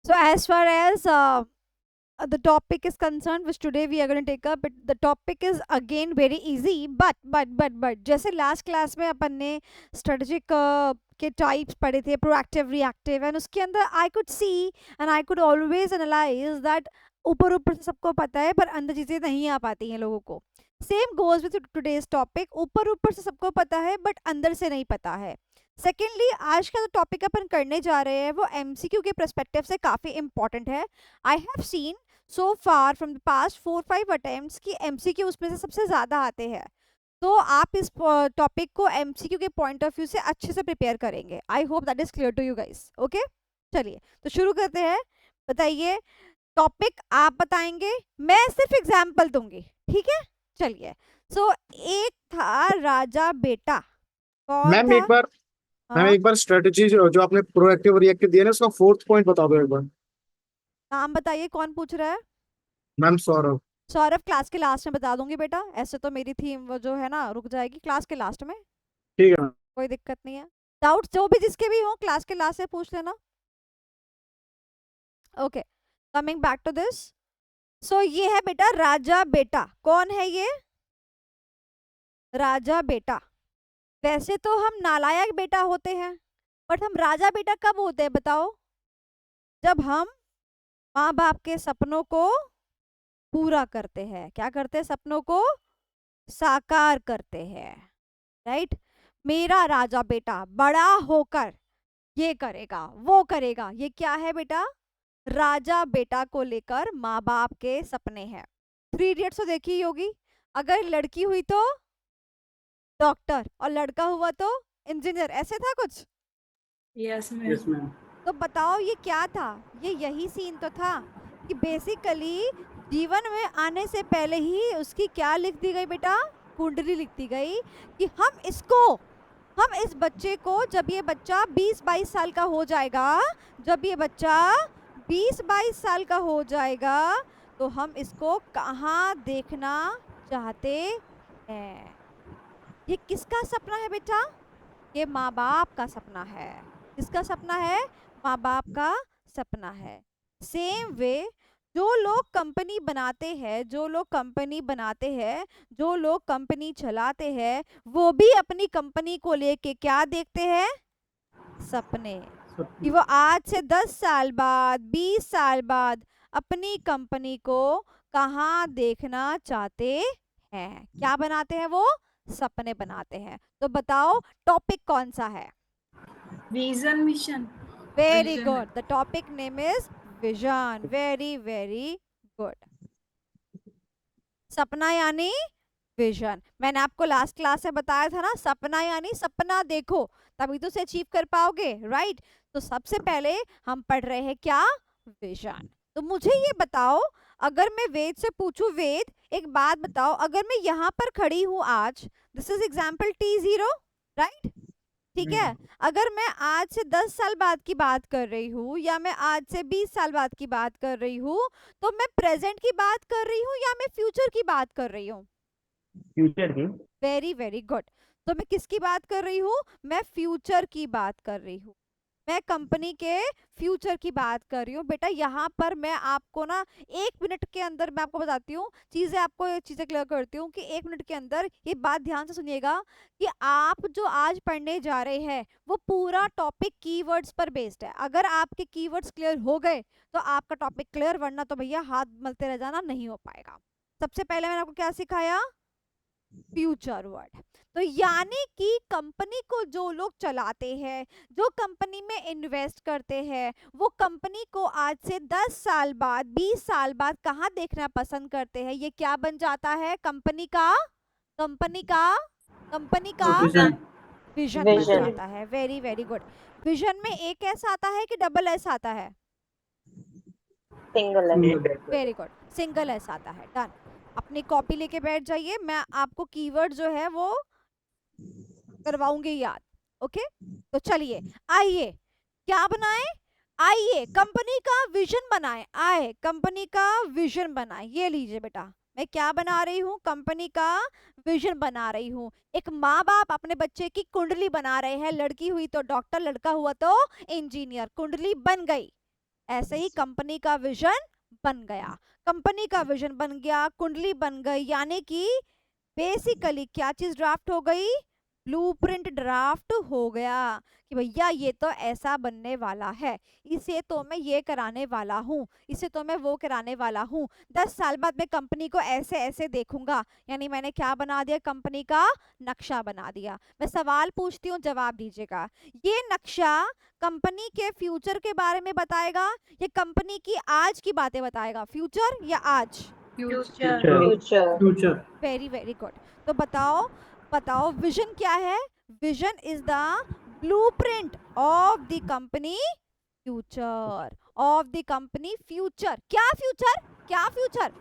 So as far as the topic is concerned which today we are going to take up, the topic is again very easy, but जैसे last class में अपन ने strategic के types पढ़े थे, proactive, reactive, and उसके अंदर I could see and I could always analyze that ऊपर ऊपर से सबको पता है पर अंदर चीजें नहीं आ पाती हैं लोगों को. Same goes with today's topic. ऊपर ऊपर से सबको पता है बट अंदर से नहीं पता है. सेकेंडली, आज का जो टॉपिक अपन करने जा रहे हैं वो एमसीक्यू के पर्सपेक्टिव से काफी इंपॉर्टेंट है. I have seen so far from the past 4-5 attempts कि एमसीक्यू उसमें से सबसे ज्यादा आते हैं. तो आप इस टॉपिक को एमसीक्यू के पॉइंट ऑफ व्यू से अच्छे से प्रिपेयर करेंगे. I hope that is clear to you guys. Okay, चलिए तो शुरू करते हैं. बताइए, टॉपिक आप बताएंगे, मैं सिर्फ एग्जाम्पल दूंगी, ठीक है? चलिए. सो एक था राजा बेटा. कौन मैम था? एक बार मैम हाँ, एक बार स्ट्रेटजी जो आपने प्रोएक्टिव रिएक्टिव दिया ना उसका फोर्थ पॉइंट बता दो एक बार. नाम बताइए, कौन पूछ रहा है? मैम सौरभ. सौरभ, क्लास के लास्ट में बता दूंगी बेटा. ऐसे तो मेरी थीम वो जो है ना रुक जाएगी क्लास के लास्ट में. ठीक है मैम. कोई दिक्कत नहीं है. डाउट्स जो भी जिसके भी हो क्लास के लास्ट से पूछ लेना. Okay, coming back to this. So ये है बेटा राजा बेटा. कौन है ये? राजा बेटा. वैसे तो हम नालायक बेटा होते हैं बट हम राजा बेटा कब होते हैं बताओ? जब हम माँ बाप के सपनों को पूरा करते हैं. क्या करते हैं? सपनों को साकार करते हैं. राइट. मेरा राजा बेटा बड़ा होकर ये करेगा वो करेगा. ये क्या है बेटा? राजा बेटा को लेकर माँ बाप के सपने हैं. 3 इडियट्स तो देखी ही होगी. अगर लड़की हुई तो डॉक्टर और लड़का हुआ तो इंजीनियर. ऐसे था कुछ? Yes yes ma'am. मैम. तो बताओ ये क्या था? ये यही सीन तो था कि बेसिकली जीवन में आने से पहले ही उसकी क्या लिख दी गई बेटा? कुंडली लिख दी गई कि हम इस बच्चे को जब ये बच्चा 20-22 साल का हो जाएगा, जब ये बच्चा 20-22 साल का हो जाएगा तो हम इसको कहाँ देखना चाहते हैं. ये किसका सपना है बेटा? ये माँ बाप का सपना है. किसका सपना है? माँ बाप का सपना है. सेम वे जो लोग कंपनी बनाते हैं, जो लोग कंपनी बनाते हैं, जो लोग कंपनी चलाते हैं, वो भी अपनी कंपनी को लेके क्या देखते हैं? सपने. कि वो आज से 10 साल बाद, 20 साल बाद अपनी कंपनी को कहाँ देखना चाहते हैं. क्या बनाते हैं वो? सपने बनाते हैं. तो बताओ टॉपिक कौन सा है? Vision mission. Very Vision. Good. The topic name is vision. Very very good. सपना यानी विजन. मैंने आपको लास्ट क्लास में बताया था ना, सपना यानी सपना देखो तभी तो उसे अचीव कर पाओगे. राइट. तो सबसे पहले हम पढ़ रहे हैं क्या? विजन. तो मुझे ये बताओ, अगर मैं वेद से पूछूं, वेद एक बात बताओ, अगर मैं यहाँ पर खड़ी हूँ आज, this is example T0, right? ठीक है. अगर मैं आज से 10 साल बाद की बात कर रही हूँ या मैं आज से 20 साल बाद की बात कर रही हूँ, तो मैं प्रेजेंट की बात कर रही हूँ या मैं फ्यूचर की बात कर रही हूँ? फ्यूचर की. Very very good. तो मैं किसकी बात कर रही हूँ? मैं फ्यूचर की बात कर रही हूँ. मैं कंपनी के फ्यूचर की बात कर रही हूँ बेटा. यहाँ पर मैं आपको ना 1 मिनट के अंदर मैं आपको बताती हूँ चीजें, आपको ये चीजें क्लियर करती हूँ कि 1 मिनट के अंदर ये बात ध्यान से सुनिएगा कि आप जो आज पढ़ने जा रहे हैं वो पूरा टॉपिक कीवर्ड्स पर बेस्ड है. अगर आपके कीवर्ड्स क्लियर हो गए तो आपका टॉपिक क्लियर, वरना तो भैया हाथ मलते रह जाना, नहीं हो पाएगा. सबसे पहले मैंने आपको क्या सिखाया? Future word. तो यानी कि कंपनी को जो लोग चलाते हैं, जो कंपनी में इन्वेस्ट करते हैं, वो कंपनी को आज से 10 साल बाद, 20 साल बाद कहाँ देखना पसंद करते हैं? ये क्या बन जाता है? कंपनी का विजन. विजन बन विजन. जाता है. Very very good. विजन में एक एस आता है कि डबल एस आता है? सिंगल है. वेरी गुड, सिंगल एस आता है. डन. अपनी कॉपी लेके बैठ जाइए, मैं आपको कीवर्ड जो है वो करवाऊंगी याद. ओके. तो चलिए, आइए क्या बनाए? आइए कंपनी का विजन बनाए. आए कंपनी का विजन बनाए. ये लीजिए बेटा, मैं क्या बना रही हूँ? कंपनी का विजन बना रही हूँ. एक माँ बाप अपने बच्चे की कुंडली बना रहे हैं. लड़की हुई तो डॉक्टर, लड़का हुआ तो इंजीनियर. कुंडली बन गई. ऐसे ही कंपनी का विजन बन गया, कंपनी का विजन बन गया, कुंडली बन गई, यानी कि बेसिकली क्या चीज ड्राफ्ट हो गई, ब्लूप्रिंट ड्राफ्ट हो गया कि भैया ये तो ऐसा बनने वाला है, इसे तो मैं ये कराने वाला हूँ, इसे तो मैं वो कराने वाला हूँ, 10 साल बाद मैं कंपनी को ऐसे ऐसे देखूंगा। यानी मैंने क्या बना दिया, कंपनी का नक्शा बना दिया। मैं सवाल पूछती हूँ, जवाब दीजिएगा। ये नक्शा कंपनी के फ्यूचर के बारे में बताएगा या कंपनी की आज की बातें बताएगा, फ्यूचर या आज? Future. Future future. Very very good. तो बताओ बताओ विजन क्या है? Vision is the blueprint of the company future, of the company future. क्या फ्यूचर? क्या फ्यूचर?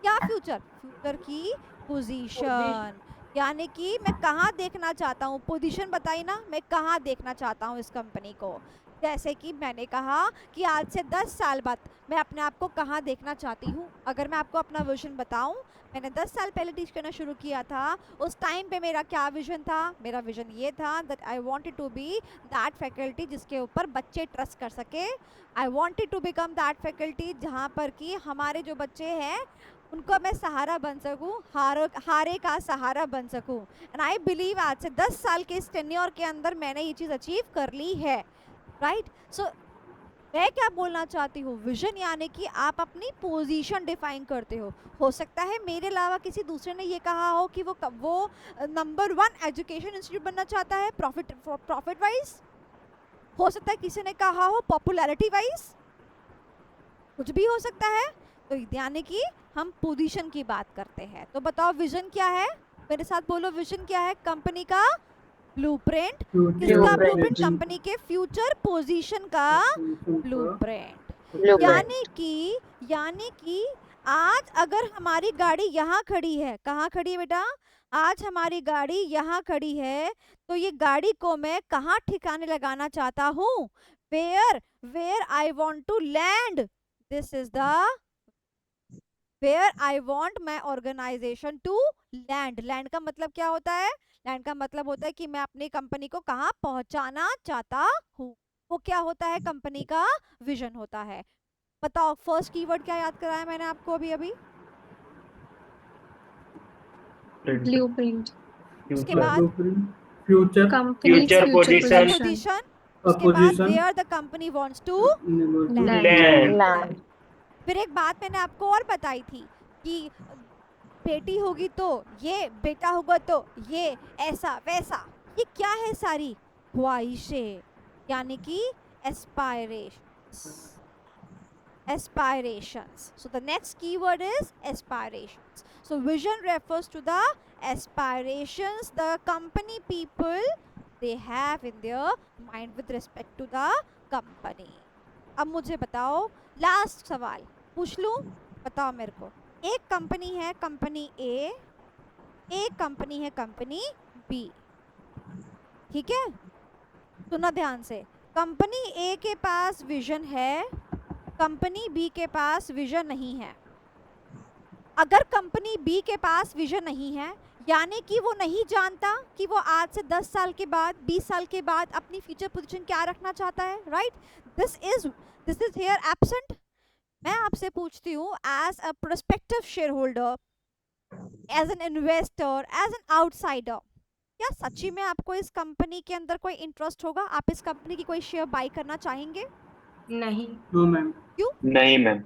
क्या फ्यूचर? फ्यूचर की पोजीशन, यानी कि मैं कहाँ देखना चाहता हूँ, पोजीशन बताई ना, मैं कहाँ देखना चाहता हूँ इस कंपनी को। जैसे कि मैंने कहा कि आज से 10 साल बाद मैं अपने आप को कहाँ देखना चाहती हूँ। अगर मैं आपको अपना विजन बताऊं, मैंने 10 साल पहले टीच करना शुरू किया था, उस टाइम पे मेरा क्या विजन था? मेरा विजन ये था that I wanted to be that faculty जिसके ऊपर बच्चे ट्रस्ट कर सके। I wanted to become that faculty जहाँ पर कि हमारे जो बच्चे हैं उनको मैं सहारा बन सकूं, हारे का सहारा बन सकूं। एंड आई बिलीव आज से 10 साल के इस टेन्योर के अंदर मैंने ये चीज़ अचीव कर ली है, राइट? सो मैं क्या बोलना चाहती हूँ, विजन यानी कि आप अपनी पोजीशन डिफाइन करते हो सकता है मेरे अलावा किसी दूसरे ने ये कहा हो कि वो नंबर 1 एजुकेशन इंस्टीट्यूट बनना चाहता है प्रॉफिट वाइज, हो सकता है किसी ने कहा हो पॉपुलैरिटी वाइज, कुछ भी हो सकता है। तो यानी कि हम पोजीशन की बात करते हैं। तो बताओ विजन क्या है, मेरे साथ बोलो, विजन क्या है? कंपनी का ब्लूप्रिंट। किसका ब्लूप्रिंट? कंपनी के फ्यूचर पोजीशन का ब्लूप्रिंट। यानी कि आज अगर हमारी गाड़ी यहाँ खड़ी है, कहाँ खड़ी है बेटा? आज हमारी गाड़ी यहाँ खड़ी है, तो ये गाड़ी को मैं कहाँ ठिकाने लगाना चाहता हूँ? Where I want to land, this is the where I want my organisation to land. Land का मतलब क्या होता है? लैंड का मतलब होता है कि मैं अपनी कंपनी को कहाँ पहुंचाना चाहता हूँ। वो क्या होता है? कंपनी का विजन होता है। बताओ फर्स्ट कीवर्ड क्या याद कराया मैंने आपको अभी अभी? ब्लूप्रिंट। उसके बाद future. Company Future position. Position, उसके बाद where the company wants to land. Land फिर एक बात मैंने आपको और बताई थी कि बेटी होगी तो ये, बेटा होगा तो ये, ऐसा वैसा। ये क्या है? सारी ख्वाहिशें, यानी कि aspirations. So the next keyword is aspirations. So vision refers to the aspirations the company people they have in their mind with respect to the company. अब मुझे बताओ, लास्ट सवाल पूछ लूं, बताओ मेरे को। एक कंपनी है कंपनी ए, एक कंपनी है कंपनी बी, ठीक है? सुना ध्यान से। कंपनी ए के पास विजन है, कंपनी बी के पास विजन नहीं है। अगर कंपनी बी के पास विजन नहीं है, यानी कि वो नहीं जानता कि वो आज से 10 साल के बाद, 20 साल के बाद अपनी फ्यूचर पोजीशन क्या रखना चाहता है, right? This is here absent. मैं आपसे पूछती हूँ as a prospective shareholder, as an investor, as an outsider, क्या सच्ची में आपको इस कंपनी के अंदर कोई इंटरेस्ट होगा? आप इस कंपनी की कोई शेयर बाय करना चाहेंगे? नहीं। No ma'am. नहीं मैम।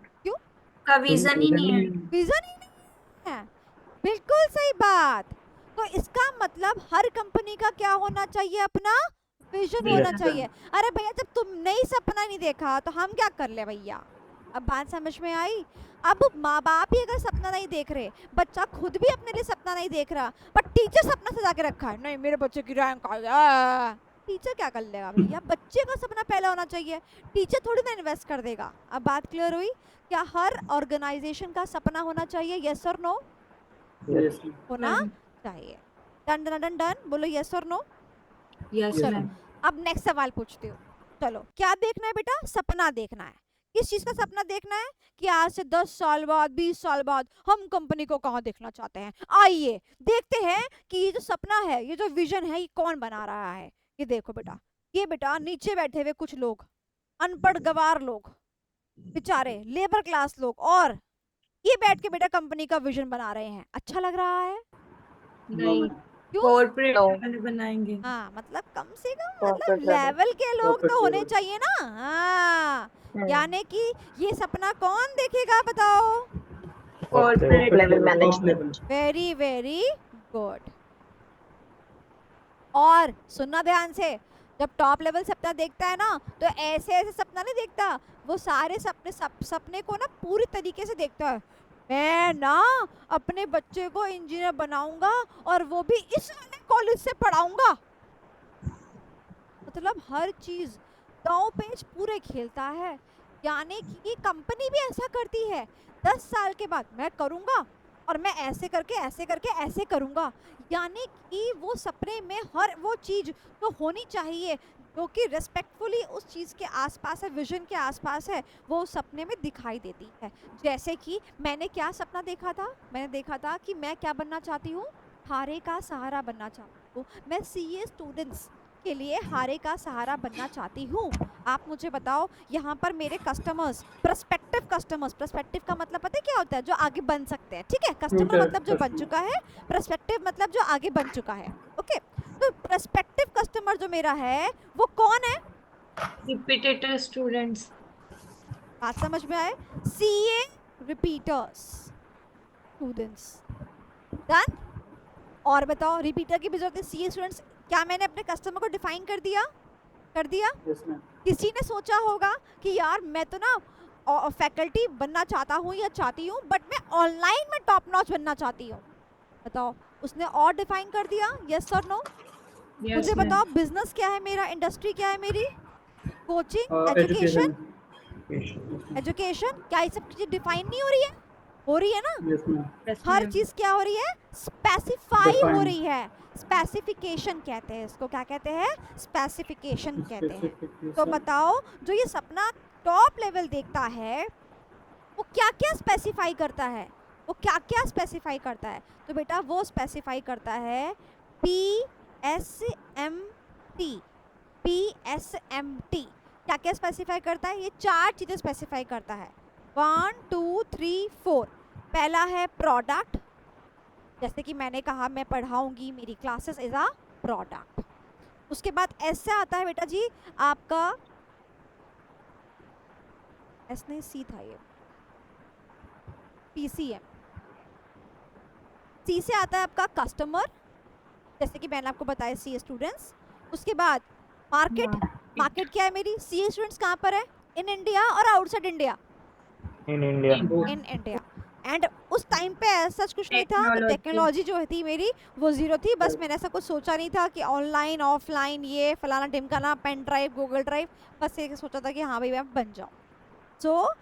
का विजन ही नहीं है। विजन ही नहीं है, बिल्कुल सही बात। तो इसका मतलब हर कंपनी का क्या होना चाहिए? अपना विजन होना चाहिए। अरे भैया जब तुमने ही सपना नहीं देखा तो हम क्या कर ले भैया? अब बात समझ में आई? अब माँ बाप ही अगर सपना नहीं देख रहे, बच्चा खुद भी अपने लिए सपना नहीं देख रहा, पर टीचर सपना सजा के रखा है, नहीं मेरे बच्चे की रैंक आ जाए, टीचर क्या कर लेगा भैया? बच्चे का सपना पहला होना चाहिए, टीचर थोड़ी ना इन्वेस्ट कर देगा। अब बात क्लियर हुई? क्या हर ऑर्गेनाइजेशन का सपना होना चाहिए? यस और नो? होना चाहिए। डन डन डन डन, बोलो यस और नो। यस चलो मैम। अब नेक्स्ट सवाल पूछती हूँ। चलो क्या देखना है बेटा? सपना देखना है। किस चीज का सपना देखना है? कि आज से 10 साल बाद, 20 साल बाद हम कंपनी को कहाँ देखना चाहते हैं। आइए देखते हैं कि ये जो सपना है, ये जो विजन है, ये कौन बना रहा है। ये देखो बेटा, ये बेटा नीचे बैठे हुए कुछ लोग, अनपढ़ गवार लोग, बेचारे लेबर क्लास लोग, और ये बैठ के बेटा कंपनी का विजन बना रहे हैं। अच्छा लग रहा है? नहीं, क्यों? Corporate No. वाले बनाएंगे। हाँ, मतलब कम से कम Corporate मतलब level. लेवल के लोग Corporate तो होने level. चाहिए ना। हाँ, Hmm. यानी कि ये सपना कौन देखेगा बताओ? Corporate level top management. level. Very very good. और सुनना ध्यान से, जब टॉप लेवल सपना देखता है ना, तो ऐसे ऐसे सपना नहीं देखता, वो सारे सपने को ना पूरी तरीके से देखता है। मैं ना अपने बच्चे को इंजीनियर बनाऊंगा और वो भी इस वाले कॉलेज से पढ़ाऊंगा। मतलब हर चीज दांव पेच पूरे खेलता है। यानी कि कंपनी भी ऐसा करती है, 10 साल के बाद मैं करूंगा और मैं ऐसे करके ऐसे करूंगा। यानी कि वो सपने में हर वो चीज तो होनी चाहिए जो कि रिस्पेक्टफुली उस चीज के आसपास है, विजन के आसपास है, वो उस सपने में दिखाई देती है। जैसे कि मैंने क्या सपना देखा था? मैंने देखा था कि मैं क्या बनना चाहती हूँ, हारे का सहारा बनना चाहती हूँ। मैं सीए स्टूडेंट्स के लिए हारे का सहारा बनना चाहती हूँ। आप मुझे बताओ, यहाँ पर मेरे कस्टमर्स, प्रोस्पेक्टिव कस्टमर्स, प्रोस्पेक्टिव का मतलब पता है क्या होता है? जो आगे बन सकते हैं, ठीक है? कस्टमर Future मतलब जो बन customer. चुका है, प्रोस्पेक्टिव मतलब जो आगे बन चुका है। ओके, तो प्रोस्पेक्टिव कस्टमर जो मेरा है वो कौन है? Repetitor students. बात समझ में आए? CA repeaters students. डन? और बताओ, रिपीटर की भी जरूरत है, सीए स्टूडेंट्स। क्या मैंने अपने कस्टमर को डिफाइन कर दिया? कर दिया? Yes, ma'am. किसी ने सोचा होगा कि यार मैं तो ना फैकल्टी बनना चाहता हूँ या चाहती हूँ, बट मैं ऑनलाइन में टॉप नॉच बनना चाहती हूँ। बताओ, उसने और डिफाइन कर दिया? यस और नो? Yes, मुझे ma'am. बताओ, बिजनेस क्या है मेरा, इंडस्ट्री क्या है मेरी? Coaching, Education. एजुकेशन। क्या ये सब चीजें डिफाइन नहीं हो रही है? हो रही है ना? Yes, ma'am. Yes, हर ma'am. चीज क्या हो रही है? स्पेसिफाई हो Define. रही है। स्पेसिफिकेशन कहते हैं इसको। क्या कहते हैं? स्पेसिफिकेशन कहते हैं। तो Specification. बताओ, जो ये सपना टॉप लेवल देखता है वो क्या क्या स्पेसिफाई करता है? वो क्या क्या स्पेसिफाई करता है? तो बेटा वो स्पेसिफाई करता है PSMT। PSMT क्या क्या स्पेसिफाई करता है? ये 4 चीजें स्पेसिफाई करता है। 1 2 3 4। पहला है प्रोडक्ट, जैसे कि मैंने कहा मैं पढ़ाऊंगी, मेरी क्लासेस इज अ प्रोडक्ट। उसके बाद एस से आता है बेटा जी आपका, एस नहीं सी था ये, PCM। सी से आता है आपका कस्टमर, जैसे कि मैंने आपको बताया सी स्टूडेंट्स। उसके बाद मार्केट। मार्केट क्या है मेरी? सी स्टूडेंट्स कहाँ पर है? इन इंडिया और outside India? In India. In India. And उस टाइम पे ऐसा कुछ नहीं था, तो Technology. टेक्नोलॉजी जो थी मेरी वो जीरो थी। बस मैंने ऐसा कुछ सोचा नहीं था कि ऑनलाइन ऑफलाइन ये फलाना ढिमकाना, पेन ड्राइव, गूगल ड्राइव, बस ये सोचा था कि हाँ भाई मैं बन जाऊँ। सो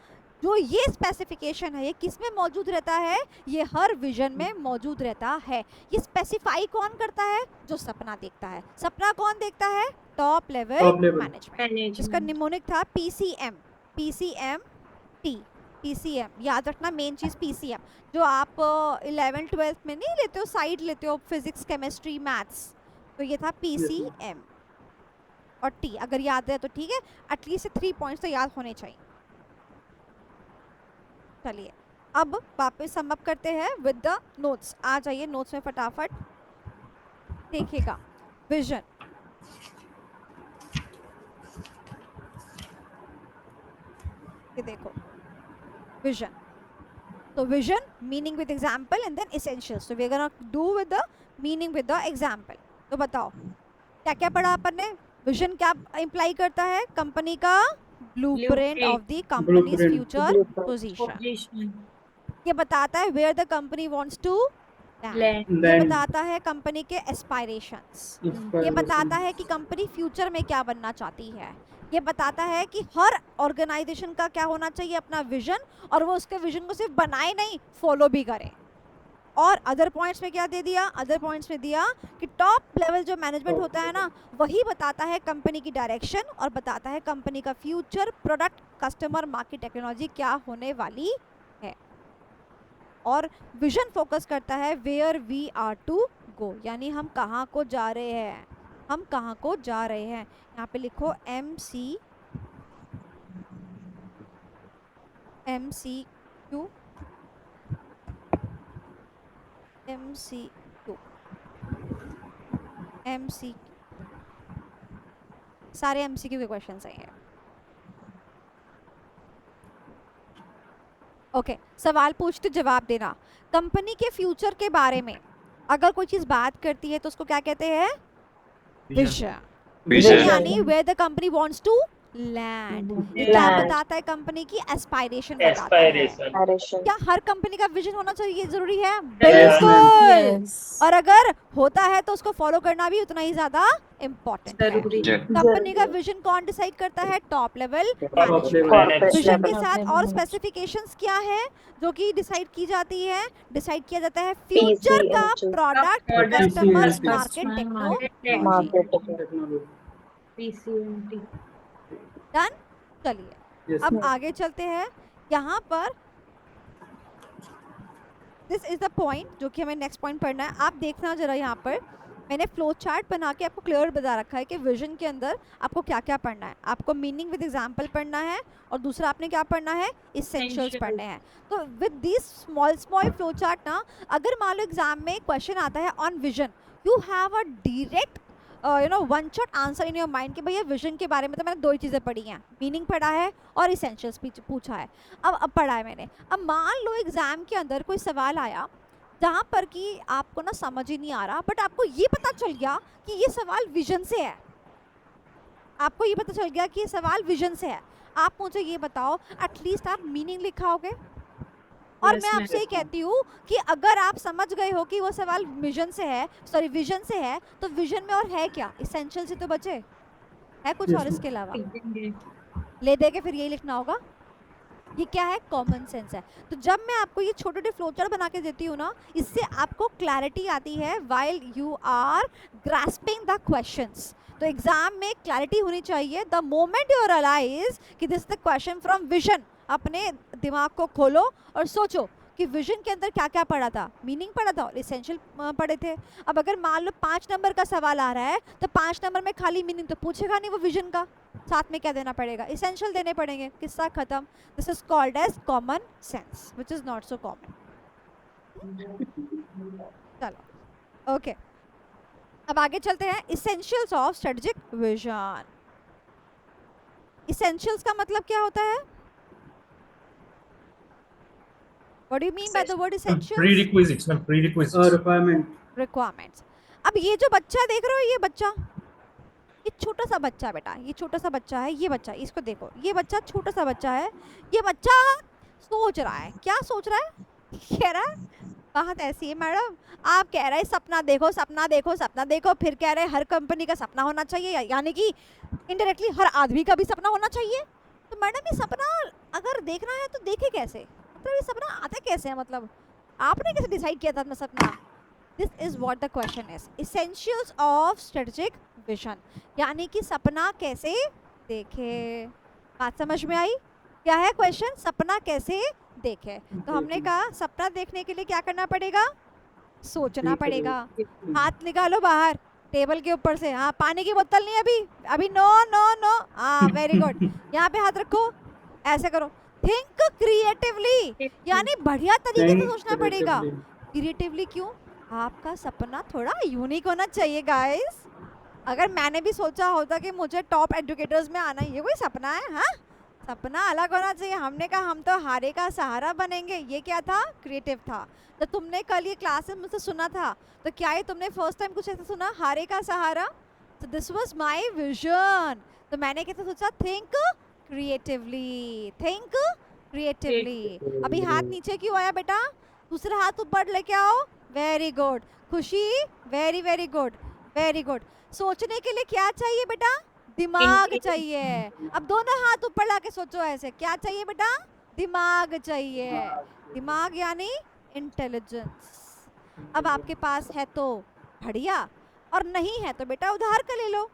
जो ये स्पेसिफिकेशन है ये किस में मौजूद रहता है? ये हर विजन में मौजूद रहता है। ये स्पेसिफाई कौन करता है? जो सपना देखता है। सपना कौन देखता है? Top level Top level. Management, जिसका Management. निमोनिक था PCM। PCMT। PCM याद रखना, मेन चीज PCM। जो आप 11th 12th में नहीं लेते हो, साइड लेते हो, फिजिक्स केमिस्ट्री मैथ्स, तो ये था PCM और T। अगर याद है तो ठीक है, एटलीस्ट 3 पॉइंट्स तो याद होने चाहिए। चलिए अब वापस सम अप करते हैं विद द नोट्स। आ जाइए नोट्स में फटाफट। देखिएगा विजन, ये देखो विजन। तो vision, meaning with example and then essentials. तो we are gonna do with the meaning with the example. तो बताओ क्या क्या पढ़ा अपन ने? विजन क्या इंप्लाई करता है? कंपनी का blueprint of the company's Blueprint. Future position. Position. ये बताता है where the company wants to land. Land. ये Land. बताता है कंपनी के एस्पायरेशंस। ये Inspiration. बताता है कि कंपनी फ्यूचर में क्या बनना चाहती है। ये बताता है कि हर ऑर्गेनाइजेशन का क्या होना चाहिए, अपना विजन, और वो उसके विजन को सिर्फ बनाए नहीं, फॉलो भी करे। और अदर पॉइंट्स में क्या दे दिया? अदर पॉइंट्स में दिया कि टॉप लेवल जो मैनेजमेंट होता है ना, वही बताता है कंपनी की डायरेक्शन और बताता है कंपनी का future, product, customer, market, technology क्या होने वाली है। और विजन फोकस करता है where we are to go, यानी हम कहाँ को जा रहे हैं, हम कहाँ को जा रहे हैं। यहाँ पे लिखो MC MCQ MCQ MCQ सारे MCQ के क्वेश्चंस हैं ये। ओके, सवाल पूछते जवाब देना। कंपनी के फ्यूचर के बारे में अगर कोई चीज बात करती है तो उसको क्या कहते हैं? विजन। Vision. यानी where the company wants to land। ये क्या Land. बताता है? कंपनी की एस्पायरेशन बताता है। Aspiration. Direction. क्या हर कंपनी का विजन होना चाहिए? जरूरी है? Yes, बिल्कुल। Yes. और अगर होता है तो उसको फॉलो करना भी उतना ही ज्यादा इम्पोर्टेंट है। जरूरी। जी। कंपनी का विजन कौन डिसाइड करता है? टॉप लेवल Corporate विजन के level. साथ और स्पेसिफिकेशंस क्या है जो कि डिसाइड की जाती है? डिसाइड किया जाता है फ्यूचर का PCMT. Product, Product, customer, PCMT. Market, technology. Market technology. PCMT. Done. चलिए अब आगे चलते हैं। यहाँ पर दिस इज द पॉइंट जो कि हमें नेक्स्ट पॉइंट पढ़ना है। आप देखना जरा, यहाँ पर मैंने फ्लो चार्ट बना के आपको क्लियर बता रखा है कि विजन के अंदर आपको क्या क्या पढ़ना है। आपको मीनिंग विद एग्जांपल पढ़ना है और दूसरा आपने क्या पढ़ना है? Essentials Essentials. पढ़ने हैं। तो with this small small flow chart ना, अगर मान लो एग्जाम में क्वेश्चन आता है on vision, you have a direct one shot answer in your mind कि भैया विजन के बारे में तो मैंने दो ही चीज़ें पढ़ी हैं, मीनिंग पढ़ा है और इसेंशियल्स पूछा है। अब पढ़ा है मैंने। अब मान लो एग्जाम के अंदर कोई सवाल आया जहाँ पर कि आपको ना समझ ही नहीं आ रहा, बट आपको ये पता चल गया कि ये सवाल विजन से है। आपको ये पता चल गया कि ये सवाल विजन से है। आप मुझे ये बताओ, एटलीस्ट आप मीनिंग लिखाओगे? और Yes, मैं ma'am. आपसे ये कहती हूँ कि अगर आप समझ गए हो कि वो सवाल विजन से है, सॉरी विजन से है, तो विजन में और है क्या? इसेंशियल से तो बचे है कुछ और इसके अलावा? ले दे के फिर यही लिखना होगा। ये क्या है? कॉमन सेंस है। तो जब मैं आपको ये छोटे छोटे फ्लोचार्ट बना के देती हूँ ना, इससे आपको क्लैरिटी आती है while you are grasping the questions. तो एग्जाम में क्लैरिटी होनी चाहिए। द मोमेंट यू रियलाइज कि this the question from vision, अपने दिमाग को खोलो और सोचो कि विजन के अंदर क्या क्या पढ़ा था, मीनिंग पढ़ा था और इसेंशियल पढ़े थे। अब अगर मान लो 5 नंबर का सवाल आ रहा है तो 5 नंबर में खाली मीनिंग तो पूछेगा नहीं वो विजन का, साथ में क्या देना पड़ेगा? इसेंशियल देने पड़ेंगे। किस्सा खत्म। This is called as common sense which is not so common. चलो ओके, अब आगे चलते हैं। Essentials of strategic vision. Essentials का मतलब क्या होता है? What do you mean by the word essentials? Prerequisites, ma'am. Prerequisites. requirement. Requirements. अब ये जो बच्चा देख रहे हो, ये बच्चा, ये छोटा सा बच्चा बेटा, ये छोटा सा बच्चा है। ये बच्चा, इसको देखो, ये बच्चा छोटा सा बच्चा है। ये बच्चा सोच रहा है। क्या सोच रहा है? कह रहा है, बात ऐसी है मैडम, आप कह रहे हैं सपना देखो, सपना देखो, सपना देखो, फिर कह रहे हैं हर कंपनी का सपना होना चाहिए, यानी कि इनडायरेक्टली हर आदमी का भी सपना होना चाहिए। तो मैडम ये सपना अगर देखना है तो देखे कैसे? मतलब ये सपना आता कैसे है? मतलब आपने कैसे डिसाइड किया था अपना सपना? This is what the question is. Essentials of strategic vision, यानी कि सपना कैसे देखे। बात समझ में आई? क्या है क्वेश्चन? सपना कैसे देखे। तो हमने कहा सपना देखने के लिए क्या करना पड़ेगा? सोचना पड़ेगा। हाथ निकालो बाहर टेबल के ऊपर से। हाँ, पानी की बोतल नहीं अभी, अभी नो नो नो। हाँ वेरी गुड। यहाँ पे हाथ रखो, ऐसे करो। थिंक क्रिएटिवली, यानी बढ़िया तरीके से सोचना पड़ेगा। क्रिएटिवली क्यों? आपका सपना थोड़ा यूनिक होना चाहिए गाइस। अगर मैंने भी सोचा होता कि मुझे टॉप एजुकेटर्स में आना, ये कोई सपना है? हाँ, सपना अलग होना चाहिए। हमने कहा हम तो हारे का सहारा बनेंगे। ये क्या था? क्रिएटिव था। तो तुमने कल ये क्लास में मुझसे सुना था, तो क्या ये तुमने फर्स्ट टाइम कुछ ऐसा सुना, हारे का सहारा? तो दिस वाज माय विजन। तो मैंने कैसे सोचा? Think creatively, think creatively. अभी हाथ नीचे क्यों आया बेटा? दूसरा हाथ ऊपर लेके आओ। Very good. Khushi, very very good, very good. सोचने के लिए क्या चाहिए बेटा? दिमाग चाहिए। अब दोनों हाथ ऊपर लाके सोचो ऐसे। क्या चाहिए बेटा? दिमाग चाहिए। दिमाग यानी इंटेलिजेंस। अब आपके पास है तो बढ़िया, और नहीं है तो बेटा उधार का ले लो,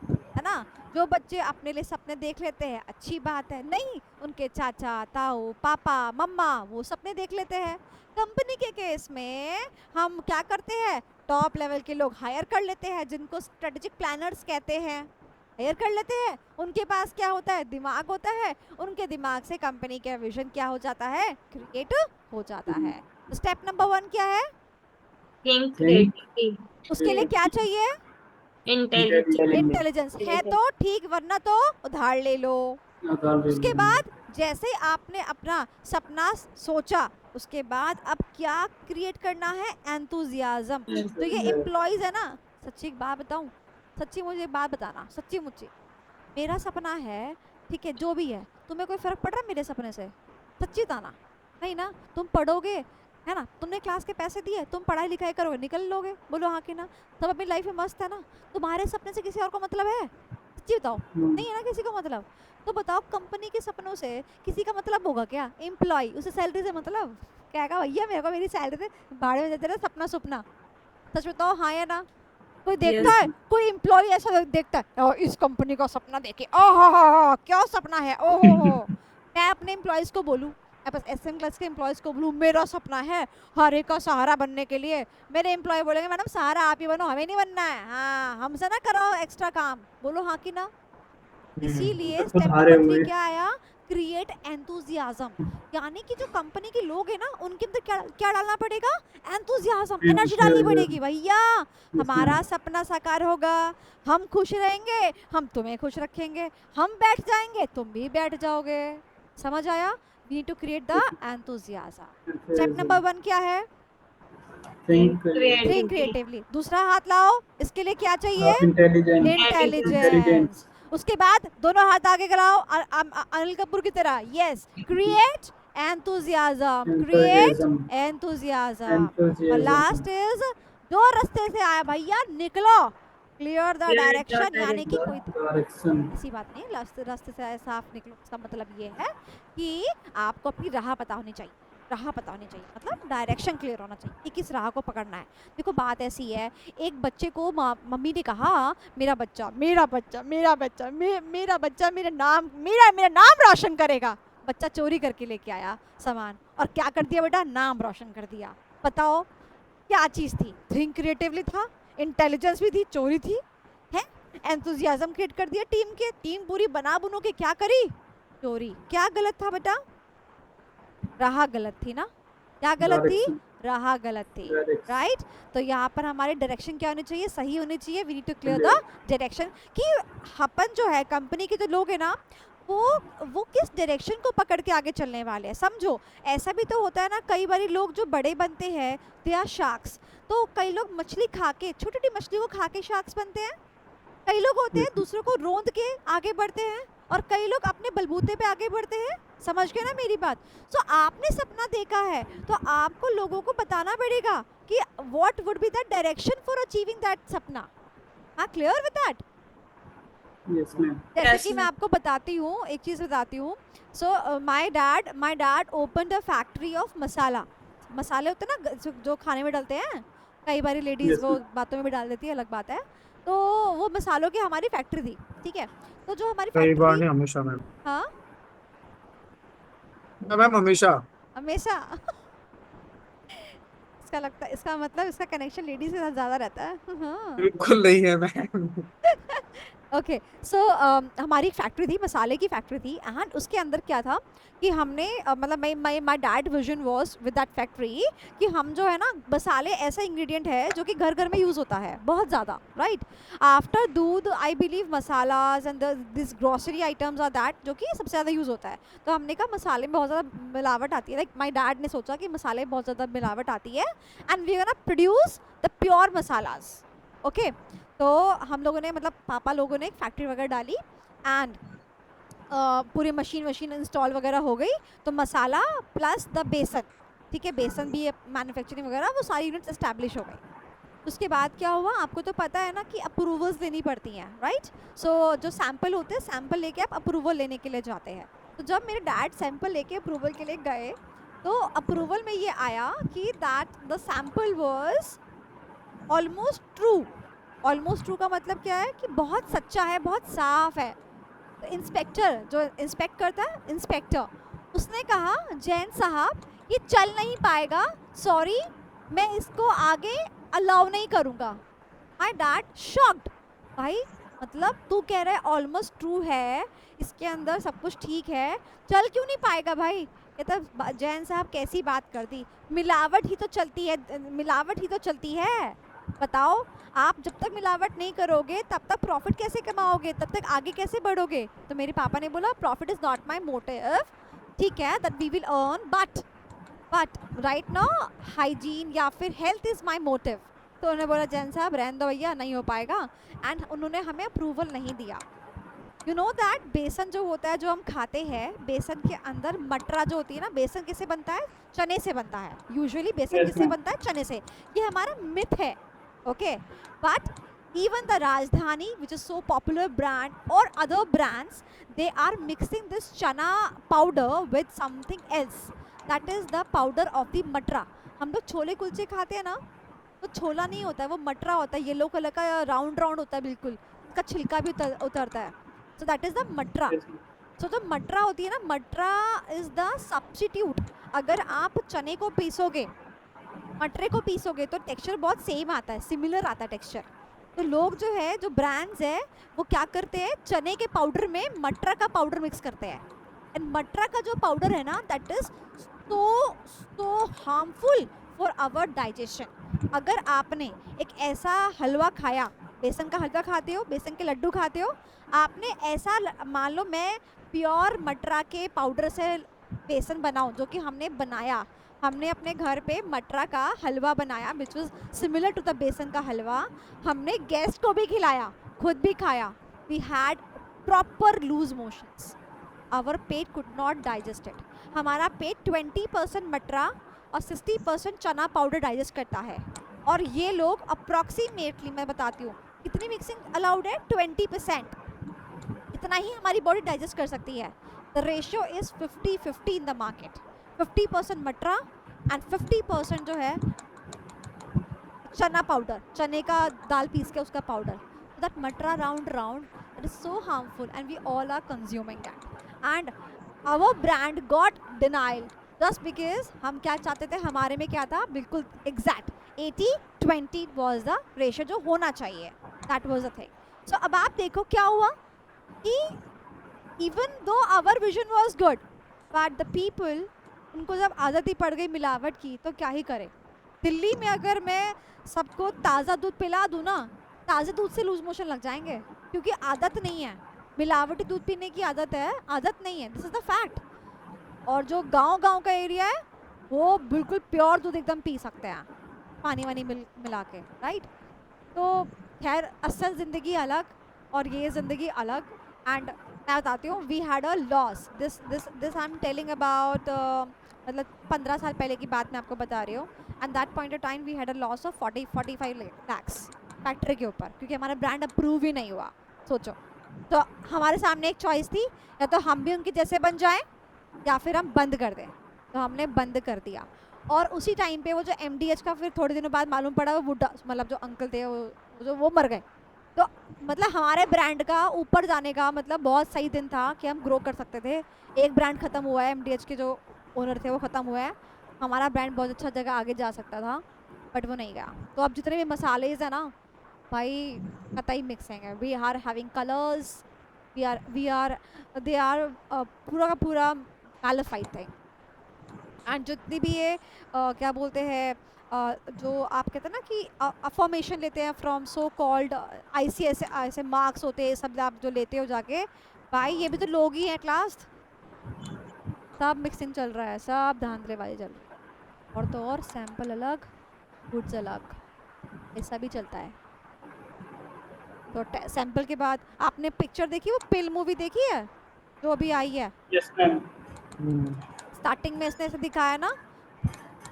है ना। जो बच्चे अपने लिए सपने देख लेते हैं अच्छी बात है, नहीं उनके चाचा ताऊ पापा मम्मा वो सपने देख लेते हैं। कंपनी के केस में हम क्या करते हैं? टॉप लेवल के लोग हायर कर लेते हैं जिनको स्ट्रेटेजिक प्लानर्स कहते हैं। हायर कर लेते हैं। उनके पास क्या होता है, दिमाग होता है, उनके दिमाग से कंपनी का विजन क्या हो जाता है, क्रिएट हो जाता है। तो स्टेप नंबर 1 क्या है, Think creatively. उसके लिए क्या चाहिए, Intelligent. इंटेलिजेंस है तो ठीक, वरना तो उधार ले लो। उसके बाद जैसे आपने अपना सपना सोचा, उसके बाद अब क्या क्रिएट करना है, एंथुजियाज्म। तो ये एम्प्लॉइज है ना, सच्ची एक बात बताऊं, सच्ची मुझे एक बात बताना, सच्ची मुझे, मेरा सपना है, ठीक है, जो भी है, तुम्हें कोई फर्क पड़ रहा है मेरे सपने से, सच्ची बताना, नहीं ना, तुम पढ़ोगे है ना, तुमने क्लास के पैसे दिए, तुम पढ़ाई लिखाई करोगे, निकल लोगे, बोलो हाँ कि ना, सब अपनी लाइफ में मस्त है ना, तुम्हारे सपने से किसी और को मतलब है, सच्ची बताओ, नहीं है ना किसी को मतलब। तो बताओ कंपनी के सपनों से किसी का मतलब होगा क्या, एम्प्लॉय, उसे सैलरी से मतलब, क्या कहा भैया मेरे को मेरी सैलरी से भाड़े में देते रहे सपना सुपना, सच बताओ हाँ या ना। कोई देखता है, कोई एम्प्लॉय ऐसा देखता है, "ओ, इस कंपनी का सपना देखे, ओहो क्या सपना है, ओहो मैं अपने एम्प्लॉयज को बोलूँ, बस SM क्लास के एम्प्लॉयज को बोलूँ मेरा सपना है हर एक का सहारा बनने के लिए, मेरे एम्प्लॉय बोलेंगे मैडम सहारा आप ही बनो, हमें नहीं बनना है, हाँ हमसे ना करो एक्स्ट्रा काम, बोलो हाँ कि ना। इसीलिए स्टेप नंबर 3 क्या आया, क्रिएट एंथुजियाज्म, यानी कि जो कंपनी के लोग हैं ना उनके अंदर क्या क्या डालना पड़ेगा, एंथुजियाज्म, एनर्जी डालनी पड़ेगी, भैया हमारा सपना साकार होगा, हम खुश रहेंगे, हम तुम्हें खुश रखेंगे, हम बैठ जाएंगे तुम भी बैठ जाओगे, समझ आया। We need to create the enthusiasm. Step number 1 क्या है, Think थिंक क्रिएटिवली। दूसरा हाथ लाओ, इसके लिए क्या चाहिए, intelligent. इंटेलिजेंस। उसके बाद दोनों हाथ आगे कराओ अनिल कपूर की तरह, yes, create enthusiasm, create enthusiasm. और लास्ट इज जो रास्ते से आया भैया निकलो, क्लियर द डायरेक्शन, यानी कि कोई Direction. ऐसी बात नहीं, रास्ते से आए साफ निकलो, इसका मतलब ये है कि आपको अपनी राह पता होनी चाहिए, राह पता होनी चाहिए, मतलब डायरेक्शन क्लियर होना चाहिए कि किस राह को पकड़ना है। देखो बात ऐसी है, एक बच्चे को मम्मी ने कहा मेरा बच्चा मेरा बच्चा मेरा बच्चा मेरा बच्चा मेरा नाम रोशन करेगा, बच्चा चोरी करके लेके आया सामान और क्या कर दिया बेटा, नाम रोशन कर दिया। बताओ क्या चीज़ थी, थिंक क्रिएटिवली था, इंटेलिजेंस भी थी, चोरी थी, है एंथुजियाज्म क्रिएट कर दिया टीम के, टीम पूरी बना बुनो के क्या करी, चोरी। क्या गलत था बेटा, राह गलत थी ना, क्या गलत थी, Direction. राह गलत थी, Direction. राइट। तो यहाँ पर हमारी डायरेक्शन क्या होनी चाहिए, सही होनी चाहिए। We need to clear the direction कि अपन जो है कंपनी के जो लोग हैं ना वो किस डायरेक्शन को पकड़ के आगे चलने वाले हैं। समझो ऐसा भी तो होता है ना, कई बार लोग जो बड़े बनते हैं दे आर शार्क्स, तो कई लोग मछली खा के, छोटी छोटी मछली को खा के शार्क्स बनते हैं, कई लोग होते हैं दूसरों को रोंद के आगे बढ़ते हैं, और कई लोग अपने बलबूते पे आगे बढ़ते हैं। समझ गए ना मेरी बात। सो आपने सपना देखा है तो आपको लोगों को बताना पड़ेगा कि what would be the direction for achieving that सपना। हाँ, clear with that. Yes, ma'am. जैसे Yes, कि मैं ma'am. आपको बताती हूँ, एक चीज़ बताती हूँ। So my dad opened a factory of masala. मसाले होते हैं ना जो खाने में डालते हैं, कई बार लेडीज़ Yes, वो ma'am. बातों में भी डाल देती है, अलग बात है। तो वो मसालों की हमारी फैक्ट्री थी, ठीक है। तो जो हमारी कई बार फैक्ट्री, नहीं, हमेशा मैम। हाँ मैम हमेशा। हमेशा इसका लगता है, इसका मतलब इसका कनेक्शन लेडीज के साथ ज़्यादा रहता है। हाँ बिल्कुल नहीं है मैम। ओके। सो हमारी एक फैक्ट्री थी, मसाले की फैक्ट्री थी, एंड उसके अंदर क्या था कि हमने मतलब my dad vision was with that factory कि हम जो है ना, मसाले ऐसा इंग्रेडिएंट है जो कि घर घर में यूज़ होता है बहुत ज़्यादा, right. After doodh I believe masalas and this grocery items are that जो कि सबसे ज़्यादा यूज़ होता है। तो हमने कहा मसाले में बहुत ज़्यादा मिलावट आती है, लाइक माई डैड ने सोचा कि मसाले में बहुत ज़्यादा मिलावट आती है and we gonna produce the pure masalas. Okay, तो हम लोगों ने मतलब पापा लोगों ने एक फैक्ट्री वगैरह डाली एंड पूरी मशीन इंस्टॉल वगैरह हो गई। तो मसाला प्लस द बेसन, ठीक है, बेसन भी मैन्युफैक्चरिंग वगैरह वो सारी यूनिट्स एस्टैब्लिश हो गई। उसके बाद क्या हुआ, आपको तो पता है ना कि अप्रूवल्स लेनी पड़ती हैं, राइट। सो जो सैंपल होते हैं, सैंपल लेके आप अप्रूवल लेने के लिए जाते हैं। तो जब मेरे डैड सैंपल लेके अप्रूवल के लिए गए तो अप्रूवल में ये आया कि that the sample was almost true. Almost true का मतलब क्या है कि बहुत सच्चा है, बहुत साफ है। तो इंस्पेक्टर जो इंस्पेक्ट करता है, इंस्पेक्टर, उसने कहा जैन साहब ये चल नहीं पाएगा, सॉरी मैं इसको आगे अलाउ नहीं करूँगा। माय डैड शॉक्ड, भाई मतलब तू कह रहा है ऑलमोस्ट ट्रू है, इसके अंदर सब कुछ ठीक है, चल क्यों नहीं पाएगा भाई? कहता जैन साहब कैसी बात कर दी, मिलावट ही तो चलती है, मिलावट ही तो चलती है। बताओ, आप जब तक मिलावट नहीं करोगे तब तक प्रॉफिट कैसे कमाओगे, तब तक आगे कैसे बढ़ोगे? तो मेरे पापा ने बोला profit is not my motive, ठीक है, that we will earn, but right now hygiene या फिर हेल्थ इज माई मोटिव। तो उन्होंने बोला जैन साहब रहने दो भैया, नहीं हो पाएगा, एंड उन्होंने हमें अप्रूवल नहीं दिया। यू नो दैट बेसन जो होता है जो हम खाते हैं, बेसन के अंदर मटरा जो होती है ना, बेसन किससे बनता है? चने से बनता है। यूजुअली बेसन Yes, किससे ma'am. बनता है? चने से। ये हमारा मिथ है, okay, but even the Rajdhani, which is so popular brand, or other brands, they are mixing this chana powder with something else, that is the powder of the matra। हम लोग छोले कुलचे खाते हैं ना, तो छोला नहीं होता है, वो मटरा होता है, येलो कलर का राउंड राउंड होता है बिल्कुल, उसका छिलका भी उतरता है, so that is the matra. Yes, ma'am. So जो मटरा होती है ना, मटरा इज द सब्स्टिट्यूट। अगर आप चने को पीसोगे, मटरे को पीसोगे, तो टेक्सचर बहुत सेम आता है, सिमिलर आता है टेक्सचर। तो लोग जो है, जो ब्रांड्स है, वो क्या करते हैं, चने के पाउडर में मटरा का पाउडर मिक्स करते हैं, एंड मटरा का जो पाउडर है ना, that is so harmful for our digestion. अगर आपने एक ऐसा हलवा खाया, बेसन का हलवा खाते हो, बेसन के लड्डू खाते हो, आपने ऐसा मान लो मैं प्योर मटरा के पाउडर से बेसन बनाऊं, जो कि हमने बनाया, हमने अपने घर पे मटरा का हलवा बनाया which was similar to the बेसन का हलवा, हमने गेस्ट को भी खिलाया, खुद भी खाया, we had proper loose motions, our pet could not digest it. हमारा पेट 20% मटरा और 60% चना पाउडर डाइजेस्ट करता है, और ये लोग अप्रॉक्सीमेटली, मैं बताती हूँ कितनी मिक्सिंग अलाउड है, 20%, इतना ही हमारी बॉडी डाइजेस्ट कर सकती है। The ratio is 50-50 in the market, 50% matra and 50% जो है चना पाउडर, चने का दाल पीस के उसका powder. That matra round it is so harmful and we all are consuming that, and our brand got denied just because हम क्या चाहते थे, हमारे में क्या था, बिल्कुल एग्जैक्ट 80-20 वॉज द रेशियो जो होना चाहिए, that was the thing. So अब आप देखो क्या हुआ कि even though our vision was good, but the people, उनको जब आदत ही पड़ गई मिलावट की, तो क्या ही करे। दिल्ली में अगर मैं सबको ताज़ा दूध पिला दूँ ना, ताज़े दूध से लूज मोशन लग जाएंगे, क्योंकि आदत नहीं है, मिलावटी दूध पीने की आदत है, आदत नहीं है, दिस इज़ द फैक्ट। और जो गांव का एरिया है, वो बिल्कुल प्योर दूध एकदम पी सकते हैं, पानी वानी मिला के, राइट। तो खैर, असल ज़िंदगी अलग और ये ज़िंदगी अलग। एंड मैं बताती हूँ, we had a loss, this I am telling about, मतलब 15 साल पहले की बात मैं आपको बता रही हूँ। And that point of time we had a loss of 40-45 lakhs factory के ऊपर, क्योंकि हमारा ब्रांड अप्रूव ही नहीं हुआ। सोचो, तो हमारे सामने एक चॉइस थी, या तो हम भी उनके जैसे बन जाएं या फिर हम बंद कर दें। तो हमने बंद कर दिया, और उसी टाइम पे वो जो MDH का फिर थोड़े दिनों बाद मालूम पड़ा, वो बुढ़ा, मतलब जो अंकल थे वो मर गए। तो मतलब हमारे ब्रांड का ऊपर जाने का मतलब बहुत सही दिन था कि हम ग्रो कर सकते थे। एक ब्रांड ख़त्म हुआ है, MDH के जो ओनर थे वो ख़त्म हुआ है, हमारा ब्रांड बहुत अच्छा जगह आगे जा सकता था, बट वो नहीं गया। तो अब जितने भी मसालेज हैं ना भाई, कतई मिक्सिंग है, we are having colours, they are पूरा का पूरा क्वालिफाइड थिंग। एंड जितनी भी ये क्या बोलते हैं, जो आप कहते हैं ना कि अफॉर्मेशन लेते हैं फ्रॉम सो कॉल्ड ICS, ऐसे मार्क्स होते हैं सब, आप जो लेते हो जाके, भाई ये भी तो लोग ही हैं एट लास्ट। सब मिक्सिंग चल रहा है, सब धांधलेबाजी चल रही है, और तो और सैंपल अलग, गुड्स अलग, ऐसा भी चलता है। तो सैंपल के बाद आपने पिक्चर देखी, वो पिल मूवी देखी है जो अभी आई है? Yes, ma'am. स्टार्टिंग में इसने ऐसे दिखाया ना,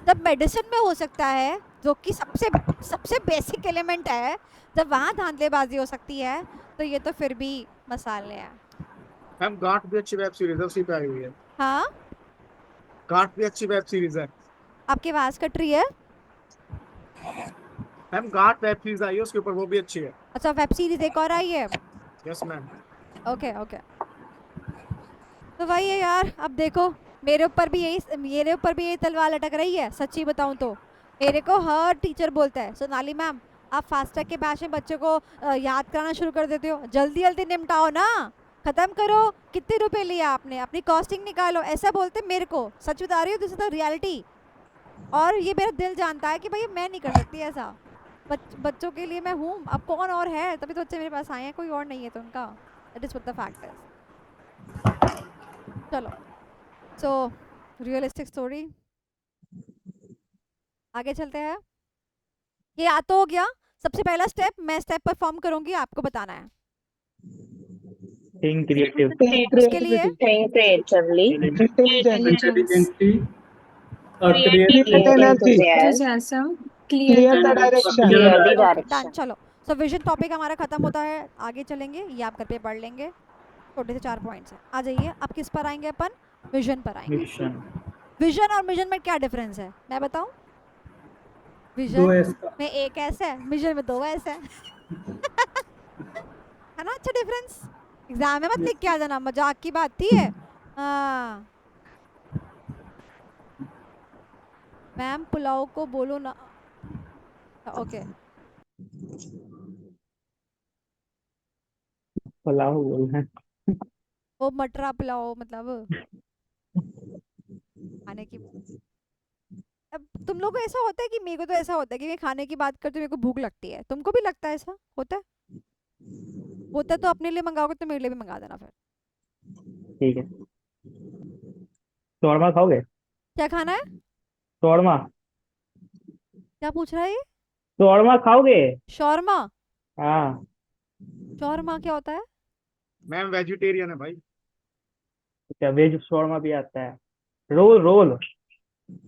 जब मेडिसिन में हो सकता है, जो कि सबसे बेसिक एलिमेंट है, जब वहाँ धांधलेबाजी हो सकती है, तो ये तो फिर भी मसाले हैं। मैम गांठ भी अच्छी वेब सीरीज है, उसी पे आई हुई है। हाँ, गांठ भी अच्छी वेब सीरीज है आपकी आवाज़ कट रही है। मैम, गांठ वेब सीरीज आई है उसके ऊपर, वो भी अच्छी है। अच्छा, वेब सीरीज एक और आई है। Yes ma'am. ओके, तो वही है यार। अब देखो, मेरे ऊपर भी यही तलवार लटक रही है। सच्ची बताऊं तो मेरे को हर टीचर बोलता है, सोनाली मैम आप फास्ट ट्रैक के बैच में बच्चे को याद कराना शुरू कर देते हो। जल्दी जल्दी निपटाओ ना, खत्म करो। कितने रुपए लिए आपने, अपनी कॉस्टिंग निकालो, ऐसा बोलते मेरे को। सच बता रही हूँ, दिस इज द रियलिटी। और ये मेरा दिल जानता है कि भाई मैं नहीं कर सकती ऐसा। बच्चों के लिए मैं हूँ, अब कौन और है, तभी तो बच्चे मेरे पास आए हैं, कोई और नहीं है तो उनका। That is what the fact is. चलो, सो रियलिस्टिक स्टोरी, आगे चलते हैं। ये या तो हो गया सबसे पहला स्टेप, मैं स्टेप परफॉर्म करूंगी, आपको बताना है। Think creative. उसके लिए Think creatively. Intelligently. Creatively. Create Enthusiasm. Enthusiasm. Clear Clear the direction. Clear the done, direction. चलो। सो विजन टॉपिक हमारा खत्म होता है, आगे चलेंगे। ये आप घर पे पढ़ लेंगे, छोटे से 4 पॉइंट्स हैं। आ जाइए, अब किस पर आएंगे अपन? विजन पर आएंगे। Vision. विजन और मिशन में क्या डिफरेंस है मैं बताऊं? दो विजन एस का में एक ऐसा है, मिशन में 2 ऐसा है। है ना अच्छा डिफरेंस? एग्जाम में मत लिख के आ जाना, मजाक की बात थी है। हाँ मैम पुलाव को बोलो ना। ओके पुलाव बोलना है। वो मटरा पुलाव मतलब खाने की। अब तुम लोग को ऐसा होता है कि मेरे को तो ऐसा होता है कि मैं खाने की बात करती हूँ, मेरे को भूख लगती है। तुमको भी लगता है ऐसा होता है? होता है तो अपने लिए मंगाओगे तो मेरे लिए भी मंगा देना फिर। ठीक है। शौरमा खाओगे? क्या खाना है? शौरमा। क्या पूछ रहा है ये? शौरमा खाओगे? शौरमा? हाँ। शौरमा क्या होता है? मैम वेजिटेरियन है भाई। क्या वेज शौरमा भी आता है? Roll roll,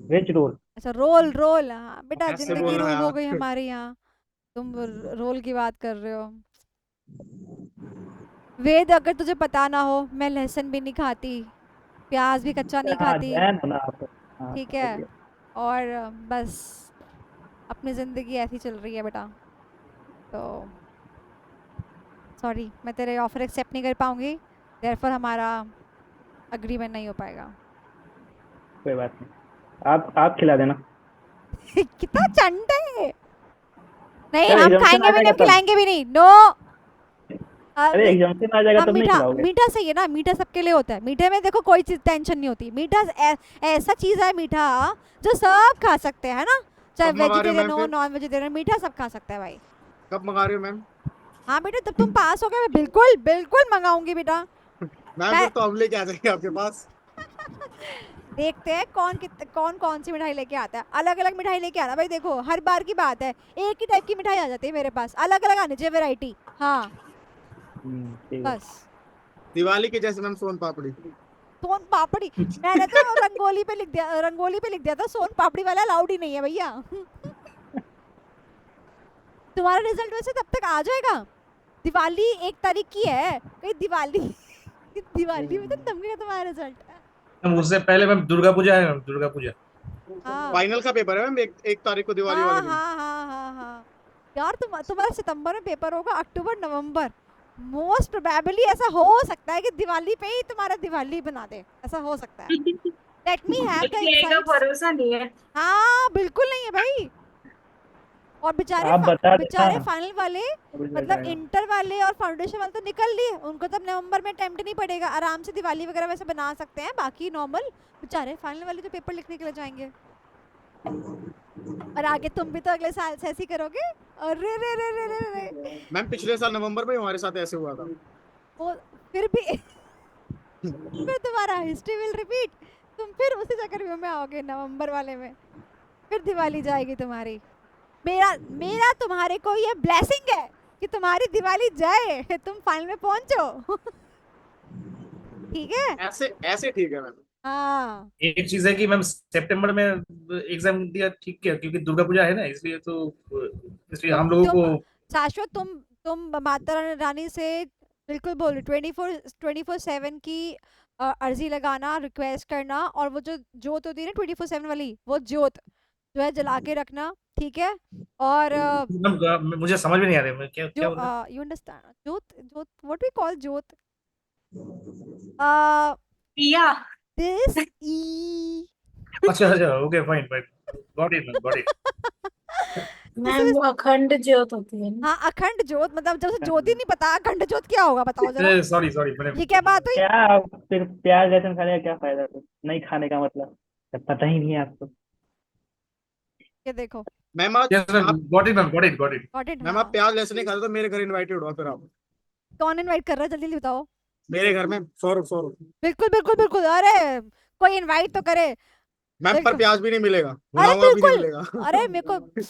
veg roll. अच्छा रोल रोल। हाँ बेटा, ऐसे जिंदगी बोल रहे रोल हैं हो आप। गई हमारे यहाँ। तुम रोल की बात कर रहे हो। वेद, अगर तुझे पता ना हो, मैं लहसुन भी नहीं खाती, प्याज भी कच्चा नहीं हाँ, खाती, जैन हो ना आप। हाँ, ठीक समझ है? गया। और बस अपनी जिंदगी ऐसी चल रही है बेटा। तो सॉरी, मैं तेरे ऑफर एक्सेप्ट नहीं कर पाऊंगी, देयरफॉर हमारा अग्रीमेंट नहीं हो पाएगा। कोई बात नहीं, आप खिला देना। कितना चंड है। नहीं, अरे हम एग्जाम्पशन खाएंगे आ भी नहीं, जाएगा हम तब। खिलाएंगे भी नहीं। नो। अरे एग्जाम्पशन आ जाएगा हम तब नहीं मीठा खिलाओगे? मीठा सही है ना, मीठा सबके लिए होता है। मीठे में देखो कोई चीज टेंशन नहीं होती। मीठा ऐसा चीज है मीठा जो सब खा सकते हैं, है ना? चाहे कब मंगा रहे हो वेजिटेरियन मैम हो फिर? नॉन वेजिटेरियन, मीठा सब खा सकता है भाई। कब मंगा रहे हो मैम? हाँ बेटा, जब तुम पास हो गए मैं बिल्कुल बिल्कुल मंगाऊंगी बेटा। मैम मैं फिर तो हम लेके आ जाएंगे आपके पास। देखते हैं कौन कौन सी मिठाई लेके आता है। अलग अलग मिठाई लेके आना भाई। देखो हर बार की बात है, एक ही टाइप की मिठाई आ जाती है मेरे पास, अलग अलग आनी चाहिए वैरायटी। हाँ ठीक है। बस। दिवाली के जैसे मैम सोन पापड़ी। सोन पापड़ी? मैंने तो रंगोली पे लिख दिया था, सोन पापड़ी वाला अलाउड ही नहीं है भैया। तुम्हारा रिजल्ट वैसे तब तक आ जाएगा। दिवाली 1 तारीख की है, कहीं दिवाली में तो तब नहीं तुम्हारा रिजल्ट। मैम उससे पहले मैम दुर्गा पूजा है, मैम दुर्गा पूजा। हाँ फाइनल का पेपर है मैम एक तारीख को, दिवाली हाँ वाले दिन। हाँ हाँ हाँ हाँ यार, तुम्हारा सितंबर में पेपर होगा, अक्टूबर नवंबर। मोस्ट प्रोबेबली ऐसा हो सकता है कि दिवाली पे ही तुम्हारा दिवाली बना दे, ऐसा हो सकता है। लेट मी हैव द इसलिए का इनसाइट्स। भरोसा नहीं है। हाँ बिल्कुल नहीं है भाई। और आप बता बेचारे देना। फाइनल वाले, रिजल्ट मतलब आएगा। इंटर वाले और फाउंडेशन वाले तो निकल लिए, उनको तब नवंबर में अटेम्प्ट नहीं पड़ेगा, आराम से दिवाली वगैरह वैसे बना सकते हैं। बाकी नॉर्मल बेचारे फाइनल वाले तो पेपर लिखने के लिए जाएंगे। और आगे तुम भी तो अगले साल से ऐसे ही करोगे। अरे रे रे रे रे रे। मैम पिछले साल नवंबर में हमारे साथ ऐसे हुआ था। वो फिर भी फिर तुम्हारा हिस्ट्री विल रिपीट। तुम फिर उसी चक्कर में आओगे नवंबर वाले में, फिर दिवाली जाएगी तुम्हारी। मेरा तुम्हारे को ये ब्लेसिंग है कि तुम्हारी दिवाली जाए, तुम फाइनल में पहुंचो। ठीक है? ऐसे ऐसे ठीक है मैम। हाँ एक चीज है कि मैम सितंबर में एग्जाम दिया, ठीक है, क्योंकि दुर्गा पूजा है ना, इसलिए हम लोगों को शाश्वत, तुम माता रानी से बिल्कुल बोल रही 24/7 की अर्जी लगाना, रिक्वेस्ट करना। और वो जो जोत होती है ना 24/7 वाली, वो जोत जो है जला के रखना, ठीक है? और मैम मुझे समझ में नहीं आ रहा है क्या क्या जो बोल रहे हैं? यू अंडरस्टैंड जोत व्हाट वी कॉल जोत? पिया। दिस ई अच्छा okay fine fine, got it ma'am, got it. Ma'am वो अखंड ज्योत होती है ना। हाँ अखंड ज्योत, मतलब जब उसे ज्योति नहीं पता अखंड ज्योत क्या होगा, बताओ जरा। सॉरी सॉरी मैंने ये क्या बात हुई? क्या आप फिर प्याज लहसुन खाने का क्या फायदा, तो नहीं खाने का मतलब जब पता ही नहीं है आपको। ये देखो, मैम आज यस मैम, आप got it ma'am, got it got it. Got it. Ma'am हाँ, आप प्याज लहसुन नहीं खाते तो मेरे घर इनवाइटेड हो फिर आप। कौन इनवाइट कर रहा है, जल्दी जल्दी बताओ। मेरे घर में सौरभ सौरभ। बिल्कुल बिल्कुल बिल्कुल, अरे कोई इनवाइट तो करे। मैम पर बिल्कुल, प्याज भी नहीं मिलेगा, अरे भुना हुआ भी नहीं बिल्कुल, मिलेगा। अरे मेरे को,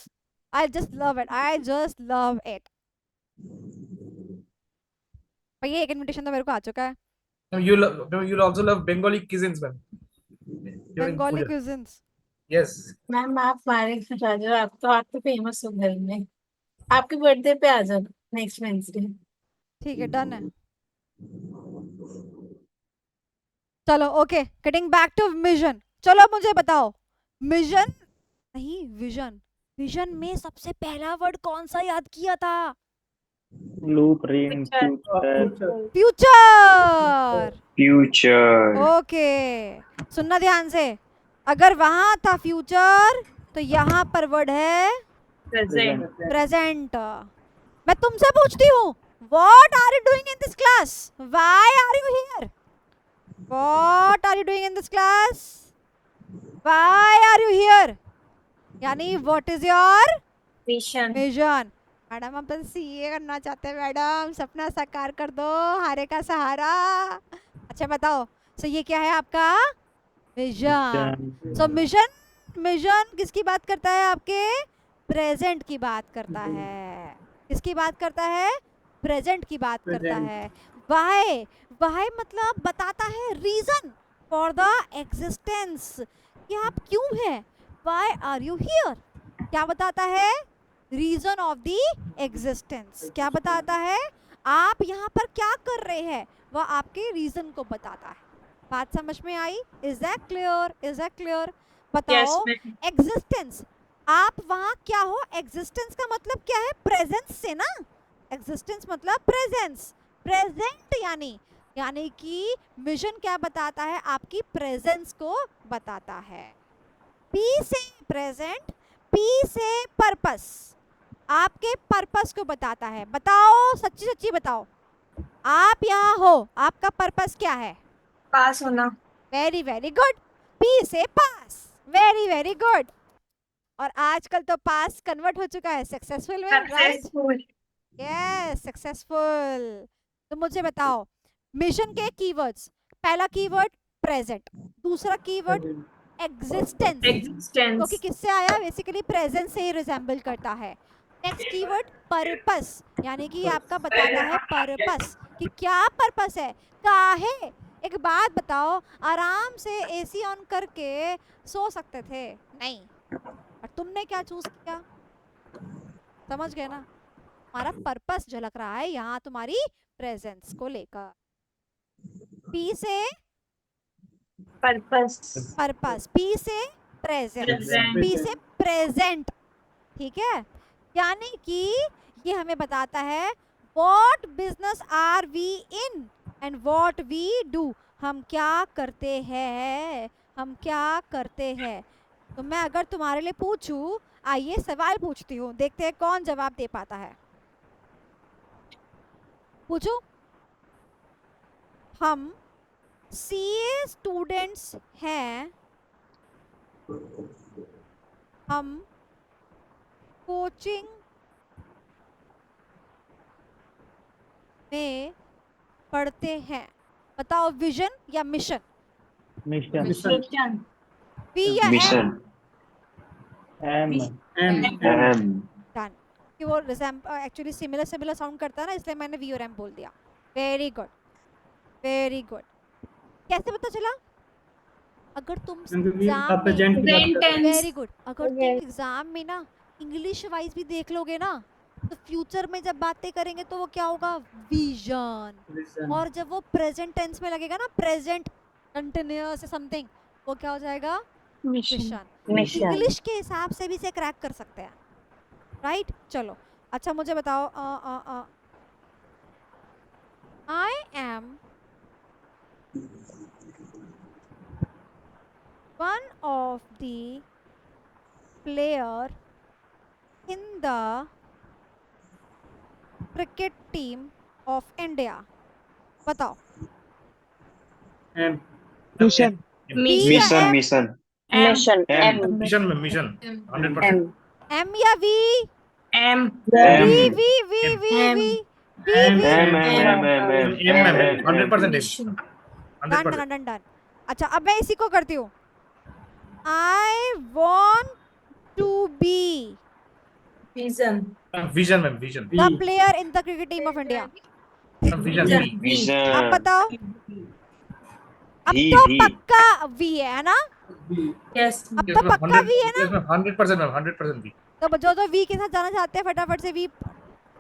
I just love it, I just love it. भैया एक इनविटेशन तो मेरे को आ चुका है। You also love Bengali cuisines ma'am during Bengali Puja. Cuisines. Yes. Ma'am आप हमारे घर आ जाओ, आप तो फेमस हो घर में। आपके बर्थडे पे आ जाओ नेक्स्ट वेंसडे। ठीक है, डन है। चलो okay, getting back to mission. चलो मुझे बताओ, मिशन नहीं विजन, विजन में सबसे पहला वर्ड कौन सा याद किया था? Loop ring future. Future. Future. Okay, सुनना ध्यान से, अगर वहां था फ्यूचर तो यहाँ पर वर्ड है प्रेजेंट। प्रेजेंट। मैं तुमसे पूछती हूँ, what are you doing in this class, why are you here, what are you doing in this class, why are you here, यानी what is your vision. Vision. Madam हम तो CA करना चाहते हैं मैडम, सपना साकार कर दो, हारे का सहारा। अच्छा बताओ, सो ये क्या है आपका विजन। सो मिशन, मिशन किसकी बात करता है, आपके प्रेजेंट की बात करता है। किसकी बात करता है, प्रेजेंट की बात करता है। वाई, वाई मतलब बताता है रीजन फॉर द एग्जिस्टेंस, कि आप क्यों हैं, वाई आर यू हियर, क्या बताता है, रीजन ऑफ द एग्जिस्टेंस। क्या बताता है, आप यहाँ पर क्या कर रहे हैं, वह आपके रीजन को बताता है। बात समझ में आई? Is that clear, is that clear? Yes बताओ, मैम। एग्जिस्टेंस, आप वहाँ क्या हो, एग्जिस्टेंस का मतलब क्या है, प्रेजेंस से ना, एग्जिस्टेंस मतलब प्रेजेंस, प्रेजेंट यानी, यानी कि मिशन क्या बताता है, आपकी प्रेजेंस को बताता है। पी से प्रेजेंट, पी से पर्पस, आपके पर्पस को बताता है। बताओ सच्ची सच्ची बताओ, आप यहाँ हो, आपका पर्पस क्या है? पास होना। वेरी वेरी गुड, पी से पास, वेरी वेरी गुड। और आजकल तो पास कन्वर्ट हो चुका है सक्सेसफुल में, राइट? सक्सेसफुल। Yes successful. तो मुझे बताओ, मिशन के कीवर्ड्स, पहला कीवर्ड प्रेजेंट, दूसरा कीवर्ड एग्जिस्टेंस, क्योंकि एग्जिस्टेंस। किससे आया, बेसिकली प्रेजेंस से ही रिजेंबल करता है। नेक्स्ट कीवर्ड पर्पस, यानी कि आपका बताता है पर्पस, कि क्या पर्पस है, काहे। एक बात बताओ, आराम से एसी ऑन करके सो सकते थे, नहीं, और तुमने क्या चूज किया, समझ गए ना? हमारा पर्पस झलक रहा है यहाँ तुम्हारी प्रेजेंस को लेकर। पी से पर्पस। पर्पस, पी से प्रेजेंस, प्रेजेंट। पी से प्रेजेंट, ठीक है। यानी कि ये हमें बताता है what business are we in and what we do, हम क्या करते हैं, हम क्या करते हैं। तो मैं अगर तुम्हारे लिए पूछूं, आइए सवाल पूछती हूँ, देखते हैं कौन जवाब दे पाता है। पूछो, हम सीए स्टूडेंट्स हैं, हम कोचिंग में पढ़ते हैं। बताओ विजन या मिशन, मिशन। मिशन। वी या M? Mission. M. M. Done, कि वो एक्चुअली सिमिलर सिमिलर साउंड करता है ना, इसलिए मैंने वी और एम बोल दिया। Very good, very good. कैसे पता चला? अगर तुम एग्जाम में, प्रेजेंट टेंस। वेरी गुड, अगर तुम एग्जाम में ना इंग्लिश वाइज भी देख लोगे ना, तो फ्यूचर में जब बातें करेंगे तो वो क्या होगा, विजन। और जब वो प्रेजेंट टेंस में लगेगा ना, प्रेजेंट कंटिन्यूअस समथिंग, वो क्या हो जाएगा, मिशन। मिशन। Mission. इंग्लिश के हिसाब से भी इसे क्रैक कर सकते हैं, राइट? चलो अच्छा मुझे बताओ, I am one of the player in the cricket team of India? बताओ। M मिशन B या Mission, M? mission. Mission. M. Mission में मिशन 100%। M या V? M. V M. V V V M. V V M, V। M, M, M, M, M, M, M. 100% Mission. Done 100%। Done done done. अच्छा अब मैं इसी को करती हूँ। I want to be Vision. Vision ma'am vision the player in the cricket team of India. Vision Vision. अब Vision. बताओ। अब V, तो V. पक्का V है ना? Yes. अब तो पक्का V है ना? 100% मैम 100% भी। तो जो V के साथ जाना चाहते हैं फटाफट से V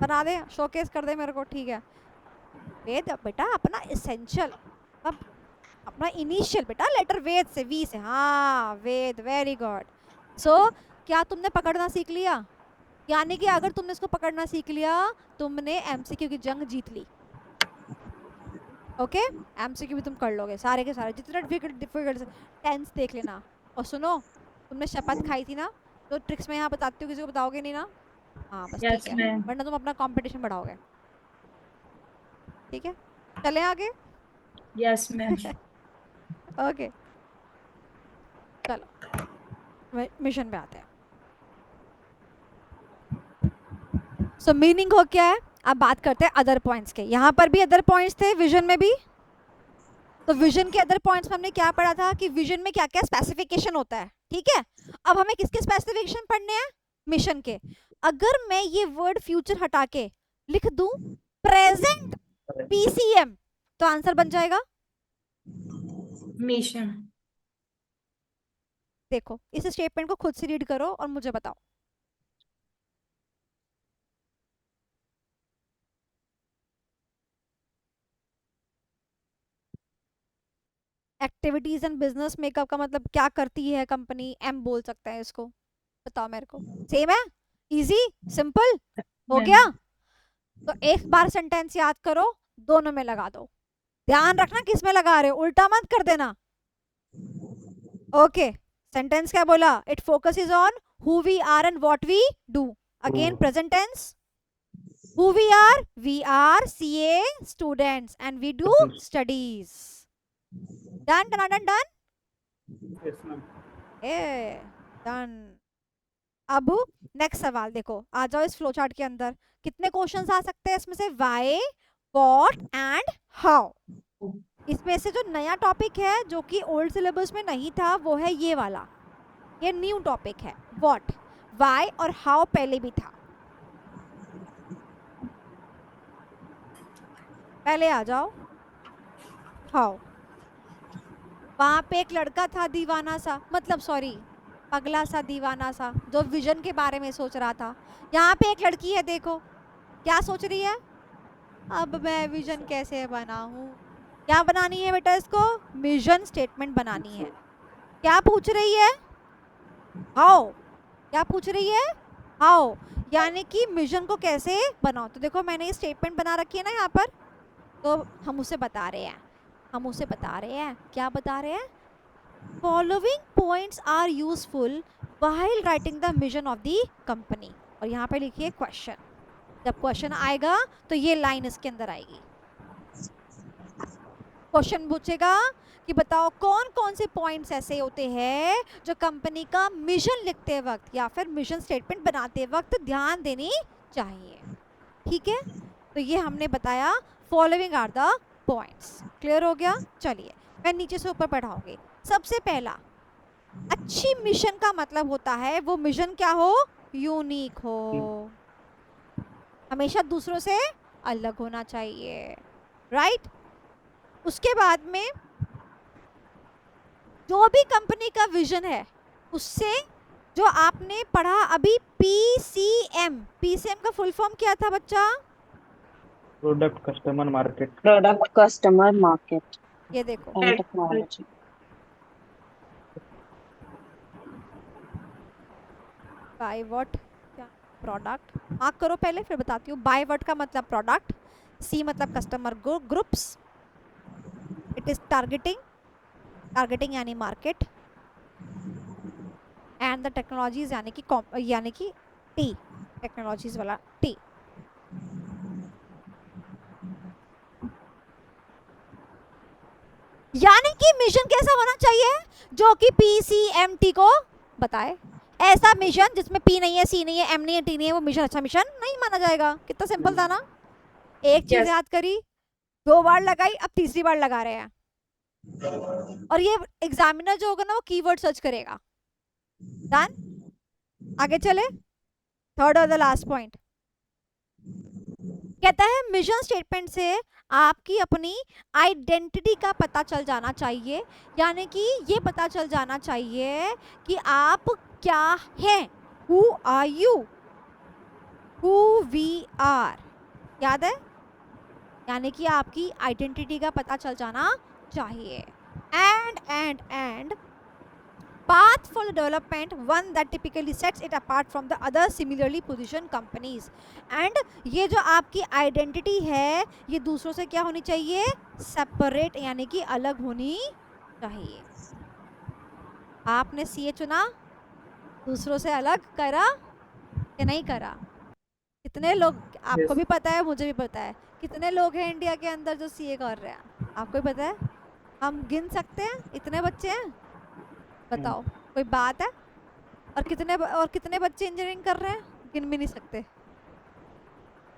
बना दे, शोकेस कर दे मेरे को, ठीक है। वेद बेटा अपना एसेंशियल, अब अपना इनिशियल बेटा लेटर वेद से, V से। हाँ वेद, वेरी गुड। सो क्या तुमने पकड़ना सीख लिया? यानी कि अगर तुमने इसको पकड़ना सीख लिया, तुमने एमसीक्यू की जंग जीत ली। ओके, एमसीक्यू भी तुम कर लोगे सारे के सारे, जितने डिफिकल्ट टेंस देख लेना। और सुनो, तुमने शपथ खाई थी ना, तो ट्रिक्स मैं यहाँ बताती हूँ, किसी को बताओगे नहीं ना? हाँ बस Yes, ठीक है, ma'am. वरना तुम अपना कंपटीशन बढ़ाओगे। ठीक है, चलें आगे। Yes, ma'am. ओके चलो मिशन पे आते हैं। सो मीनिंग हो क्या है, अब बात करते हैं अदर पॉइंट्स के। यहाँ पर भी अदर पॉइंट्स थे, विजन में भी। तो विजन के अदर पॉइंट्स में हमने क्या पढ़ा था कि विजन में क्या क्या स्पेसिफिकेशन होता है, ठीक है। अब हमें किसके स्पेसिफिकेशन पढ़ने हैं? मिशन के। अगर मैं ये वर्ड फ्यूचर हटा के लिख दूं प्रेजेंट पीसीएम, तो आंसर बन जाएगा। Mission. देखो इस स्टेटमेंट को खुद से रीड करो और मुझे बताओ। एक्टिविटीज एंड बिजनेस मेकअप का मतलब क्या करती है कंपनी? एम बोल सकते हैं इसको, बताओ मेरे को। सेम है, इजी सिंपल हो Yeah. गया। तो एक बार सेंटेंस याद करो, दोनों में लगा दो। ध्यान रखना किस में लगा रहे हो, उल्टा मत कर देना। ओके, सेंटेंस क्या बोला? It focuses on who we are and what we do. Again present tense, who we are CA students and we do studies. Done done done done Yes, ma'am. Done. अब next सवाल देखो, आ जाओ इस flow chart के अंदर। कितने questions आ सकते हैं इसमें से? Why, what and how. इसमें से जो नया टॉपिक है जो कि ओल्ड सिलेबस में नहीं था, वो है ये वाला, ये न्यू टॉपिक है। व्हाट, व्हाई और हाउ पहले भी था। पहले आ जाओ हाउ। वहां पे एक लड़का था दीवाना सा, मतलब सॉरी पगला सा दीवाना सा, जो विजन के बारे में सोच रहा था। यहाँ पे एक लड़की है, देखो क्या सोच रही है? अब मैं विजन कैसे बनाऊं? क्या बनानी है बेटा इसको? मिशन स्टेटमेंट बनानी है। क्या पूछ रही है? हाउ। क्या पूछ रही है? हाउ, यानी कि मिशन को कैसे बनाओ। तो देखो मैंने ये स्टेटमेंट बना रखी है ना यहाँ पर, तो हम उसे बता रहे हैं, क्या बता रहे हैं? Following points are useful while writing the mission of the company. और यहाँ पे लिखिए क्वेश्चन। जब क्वेश्चन आएगा तो ये लाइन इसके अंदर आएगी। क्वेश्चन पूछेगा कि बताओ कौन कौन से पॉइंट्स ऐसे होते हैं जो कंपनी का मिशन लिखते वक्त या फिर मिशन स्टेटमेंट बनाते वक्त ध्यान देनी चाहिए। ठीक है, तो ये हमने बताया following are the points. Clear हो गया? चलिए मैं नीचे से ऊपर पढ़ाऊंगी। सबसे पहला, अच्छी मिशन का मतलब होता है वो मिशन क्या हो? यूनिक हो, हमेशा दूसरों से अलग होना चाहिए, राइट? उसके बाद में जो भी कंपनी का विजन है उससे, जो आपने पढ़ा अभी PCM, PCM का फुल फॉर्म क्या था बच्चा? Product customer market. Product, customer, market, ये देखो, and technology. बाय व्हाट क्या? प्रोडक्ट। मार्क करो पहले फिर बताती हूँ। बाय व्हाट का मतलब प्रोडक्ट, सी मतलब customer groups, it is targeting यानी मार्केट, एंड द टेक्नोलॉजीज यानी कि टी, टेक्नोलॉजीज वाला टी। यानी कि मिशन कैसा होना चाहिए जो कि PCMT को बताए। ऐसा मिशन जिसमें P नहीं है, C नहीं है, M नहीं है, T नहीं है, वो मिशन अच्छा मिशन नहीं माना जाएगा। कितना सिंपल था ना। एक चीज Yes. याद करी, 2 बार लगाई, अब तीसरी बार लगा रहे हैं। और ये एग्जामिनर जो होगा ना वो कीवर्ड सर्च करेगा। डन। आगे चले, थर्ड और द लास्ट पॉइंट कहता है मिशन स्टेटमेंट से आपकी अपनी आइडेंटिटी का पता चल जाना चाहिए। यानी कि ये पता चल जाना चाहिए कि आप क्या हैं, who are you, who we are. याद है, यानी कि आपकी आइडेंटिटी का पता चल जाना चाहिए। And path for the development, one that typically sets it apart from the other similarly positioned companies. And ये जो आपकी आइडेंटिटी है ये दूसरों से क्या होनी चाहिए, सेपरेट, यानी कि अलग होनी चाहिए। आपने सीए चुना, दूसरों से अलग करा या नहीं करा? कितने लोग, आपको भी पता है मुझे भी पता है, कितने लोग हैं इंडिया के अंदर जो सीए कर रहे हैं, आपको भी पता है? हम गिन सकते हैं, इतने बच्चे हैं, बताओ कोई बात है? और कितने बच्चे इंजीनियरिंग कर रहे हैं, गिन भी नहीं सकते।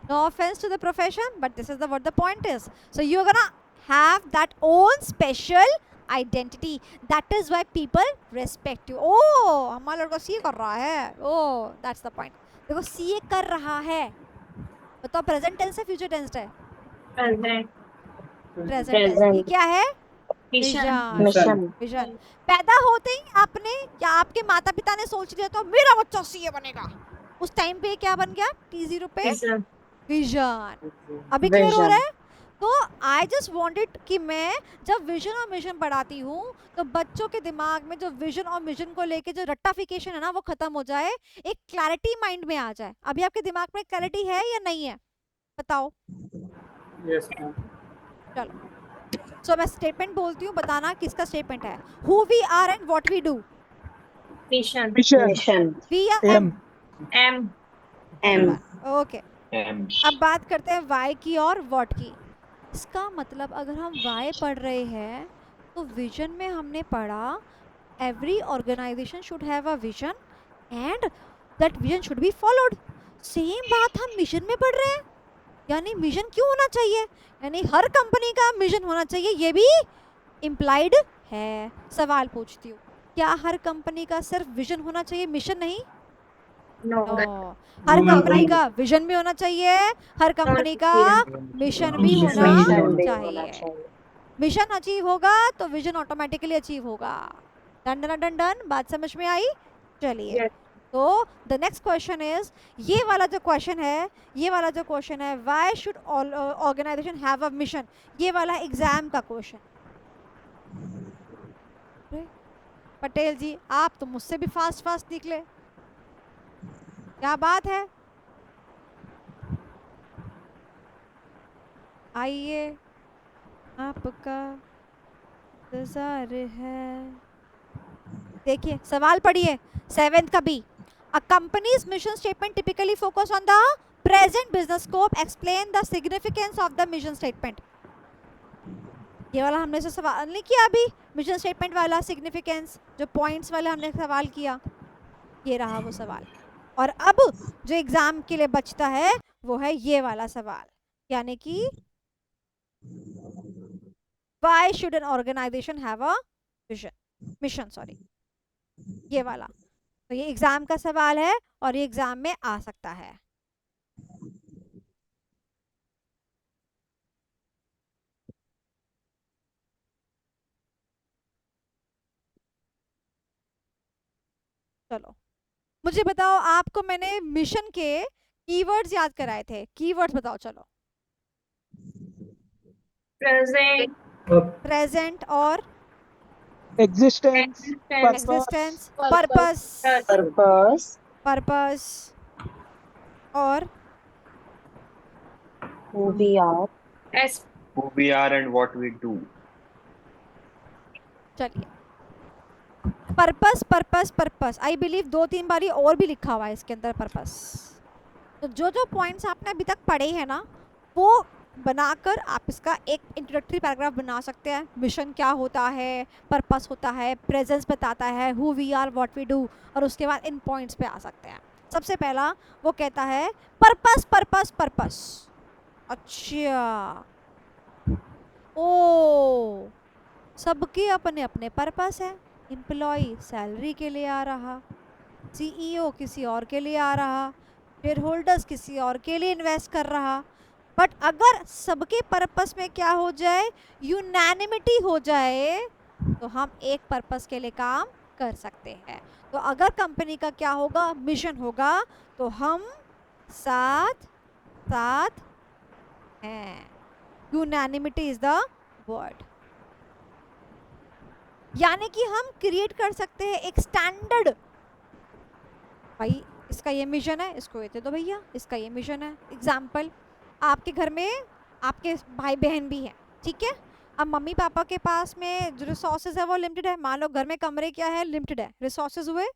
No offense to the profession, but this is what the point is. So you're gonna have that own special identity. That is why people respect you. Oh, हमारा लड़का सीए कर रहा है। Oh, that's the point. देखो CA कर रहा है, बताओ प्रेजेंट टेंस है फ्यूचर टेंस है? Present. Present tense. ये Present. क्या है? Mission. Mission. विजन। पैदा होते ही आपने या आपके माता पिता ने सोच लिया तो मेरा बच्चा सीए बनेगा, उस टाइम पे क्या बन गया? T0 पे Vision. विजन। अभी क्लियर हो रहा Vision. है? तो आई जस्ट वांटेड कि मैं जब विजन और मिशन पढ़ाती हूँ तो बच्चों के दिमाग में जो विजन और मिशन को लेके जो रट्टाफिकेशन है ना वो खत्म हो जाए, एक क्लैरिटी माइंड में आ जाए। अभी आपके दिमाग में क्लैरिटी है या नहीं है, बताओ। Yes. चलो, सो मैं स्टेटमेंट बोलती हूँ, बताना किसका स्टेटमेंट है। Who we are and what we do. Mission. Mission. We या एम? M. M. ओके। अब बात करते हैं वाई की और व्हाट की। इसका मतलब अगर हम वाई पढ़ रहे हैं तो विजन में हमने पढ़ा every organisation should have a vision and that vision should be followed. Same बात हम मिशन में पढ़ रहे हैं, यानी मिशन क्यों होना चाहिए, यानी हर कंपनी का मिशन होना चाहिए, ये भी इम्प्लाइड है। सवाल पूछती हूँ, क्या हर कंपनी का सिर्फ विजन होना चाहिए, मिशन नहीं? No. हर कंपनी का विजन भी होना चाहिए, हर कंपनी का मिशन भी होना Mission भी होना चाहिए। चाहिए। मिशन अचीव होगा तो विजन ऑटोमेटिकली अचीव होगा। डन डन डन डन, बात समझ में आई? चलिए, Yes. तो द नेक्स्ट क्वेश्चन इज, ये वाला जो क्वेश्चन है, why should organisation have a mission, ये वाला एग्जाम का क्वेश्चन। पटेल जी आप तो मुझसे भी फास्ट निकले, क्या बात है? आइए, आपका इंतजार है। देखिए सवाल पढ़िए, 7th का B. A company's mission statement typically focus on the present business scope, explain the significance of the mission statement. ये वाला हमने से सवाल नहीं किया अभी, मिशन स्टेटमेंट वाला सिग्निफिकेंस, जो पॉइंट्स वाला हमने सवाल किया, ये रहा वो सवाल। और अब जो एग्जाम के लिए बचता है वो है ये वाला सवाल, यानी कि why should an organization have a mission, sorry, ये वाला। तो ये एग्जाम का सवाल है और ये एग्जाम में आ सकता है। चलो मुझे बताओ, आपको मैंने मिशन के कीवर्ड्स याद कराए थे, कीवर्ड्स बताओ चलो। Present. प्रेजेंट और Existence, Existence. Existence, Purpose. Purpose और Who we are. S. Who we are and what we do. चलिए purpose purpose purpose, I believe 2-3 बारी और भी लिखा हुआ है इसके अंदर पर्पस। तो जो जो पॉइंट्स आपने अभी तक पढ़े हैं ना, वो बनाकर आप इसका एक इंट्रोडक्टरी पैराग्राफ बना सकते हैं। मिशन क्या होता है, पर्पस होता है, प्रेजेंस बताता है, who we are, what we do, और उसके बाद इन पॉइंट्स पे आ सकते हैं। सबसे पहला वो कहता है पर्पस पर्पस पर्पस। अच्छा, ओ, सबके अपने अपने पर्पस है। एम्प्लॉय सैलरी के लिए आ रहा, सीईओ किसी और के लिए आ रहा, शेयर होल्डर्स किसी और के लिए इन्वेस्ट कर रहा। बट अगर सबके पर्पस में क्या हो जाए, यूनैनिमिटी हो जाए, तो हम एक पर्पस के लिए काम कर सकते हैं। तो अगर कंपनी का क्या होगा, मिशन होगा, तो हम साथ साथ हैं। Unanimity is the word. यानी कि हम क्रिएट कर सकते हैं एक स्टैंडर्ड, भाई इसका ये मिशन है, इसको ये दे दो भैया, इसका ये मिशन है। एग्जाम्पल, आपके घर में आपके भाई बहन भी हैं, ठीक है। अब मम्मी पापा के पास में जो रिसोर्सेज है वो लिमिटेड है। मान लो घर में कमरे क्या है, लिमिटेड है, रिसोर्सेज हुए,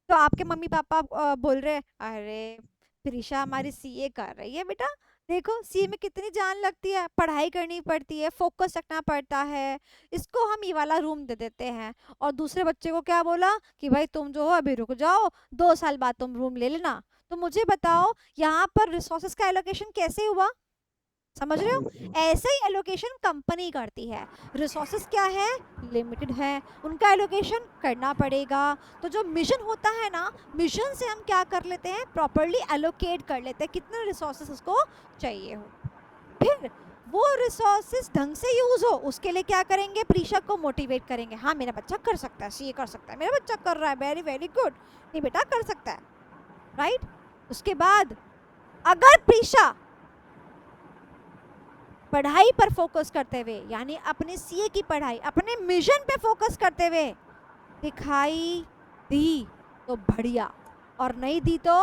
तो आपके मम्मी पापा बोल रहे हैं, अरे प्रीशा हमारी सीए कर रही है बेटा, देखो सीए में कितनी जान लगती है, पढ़ाई करनी पड़ती है, फोकस रखना पड़ता है, इसको हम ये वाला रूम दे देते हैं। और दूसरे बच्चे को क्या बोला कि भाई तुम जो हो अभी रुक जाओ, 2 साल बाद तुम रूम ले लेना। तो मुझे बताओ यहाँ पर रिसोर्सेज का एलोकेशन कैसे हुआ, समझ रहे हो? ऐसे ही एलोकेशन कंपनी करती है। रिसोर्सेज क्या है, लिमिटेड है, उनका एलोकेशन करना पड़ेगा। तो जो मिशन होता है ना, मिशन से हम क्या कर लेते हैं, प्रॉपर्ली एलोकेट कर लेते हैं कितने रिसोर्सेज उसको चाहिए हो। फिर वो रिसोर्सेज ढंग से यूज हो, उसके लिए क्या करेंगे, प्रीशा को मोटिवेट करेंगे, हाँ मेरा बच्चा कर सकता है, सीए कर सकता है, मेरा बच्चा कर रहा है, वेरी वेरी गुड, नहीं बेटा कर सकता है, राइट। उसके बाद अगर प्रीशा पढ़ाई पर फोकस करते हुए, यानी अपने सीए की पढ़ाई, अपने मिशन पे फोकस करते हुए दिखाई दी तो बढ़िया, और नहीं दी तो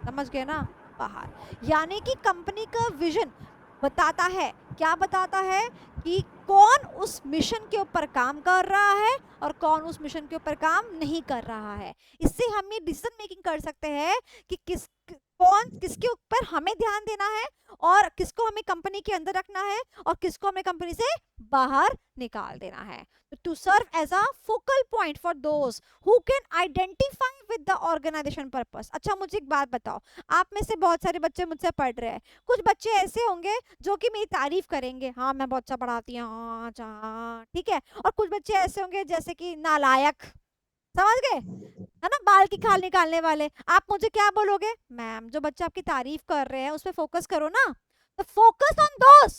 समझ गए ना, बाहर। यानी कि कंपनी का विजन बताता है, क्या बताता है कि कौन उस मिशन के ऊपर काम कर रहा है और कौन उस मिशन के ऊपर काम नहीं कर रहा है। इससे हम ये डिसीजन मेकिंग कर सकते हैं कि कौन किसके ऊपर हमें ध्यान देना है और किसको हमें कंपनी के अंदर रखना है और किसको हमें कंपनी से बाहर निकाल देना है। To serve as a focal point for those who can identify with the organisation purpose. अच्छा मुझे एक बात बताओ, आप में से बहुत सारे बच्चे मुझसे पढ़ रहे हैं, कुछ बच्चे ऐसे होंगे जो कि मेरी तारीफ करेंगे, हाँ मैं बहुत अच्छा पढ़ाती हूँ, हाँ ठीक है, और कुछ बच्चे ऐसे होंगे जैसे कि नालायक, समझ गए, है ना, बाल की खाल निकालने वाले। आप मुझे क्या बोलोगे, मैम जो बच्चे आपकी तारीफ कर रहे हैं उस पर फोकस करो ना। तो focus on those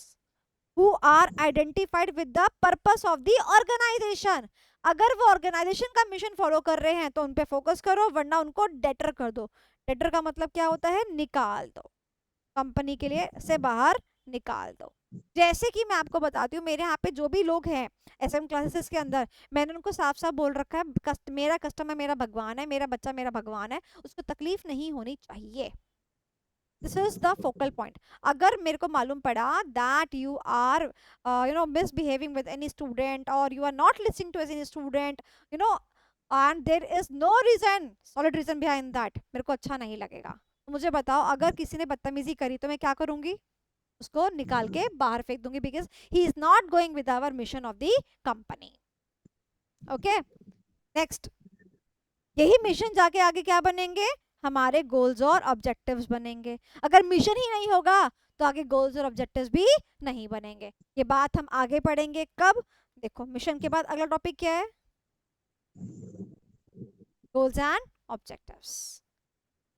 who are identified with the purpose of the organisation. अगर वो ऑर्गेनाइजेशन का मिशन फॉलो कर रहे हैं तो उन पे फोकस करो, वरना उनको डेटर कर दो। डेटर का मतलब क्या होता है, निकाल दो, कंपनी के लिए से बाहर निकाल दो। जैसे कि मैं आपको बताती हूँ, मेरे यहाँ पे जो भी लोग हैं एसएम क्लासेस के अंदर, मैंने उनको साफ साफ बोल रखा है, मेरा कस्टमर मेरा भगवान है, मेरा बच्चा मेरा भगवान है, उसको तकलीफ नहीं होनी चाहिए। This is the focal point. अगर मेरे को मालूम पड़ा that you are misbehaving with any student or you are not listening to any student, and there is no reason, solid reason behind that, मेरे को अच्छा नहीं लगेगा। मुझे बताओ, अगर किसी ने बदतमीजी करी तो मैं क्या करूंगी, उसको निकाल के बाहर फेंक दूंगी, because he is not going with our mission of the company. Okay, next, यही मिशन जाके आगे क्या बनेंगे, हमारे गोल्स और ऑब्जेक्टिव्स बनेंगे। अगर मिशन ही नहीं होगा तो आगे गोल्स और ऑब्जेक्टिव्स भी नहीं बनेंगे। ये बात हम आगे पढ़ेंगे कब, देखो मिशन के बाद अगला टॉपिक क्या है, गोल्स एंड ऑब्जेक्टिव्स।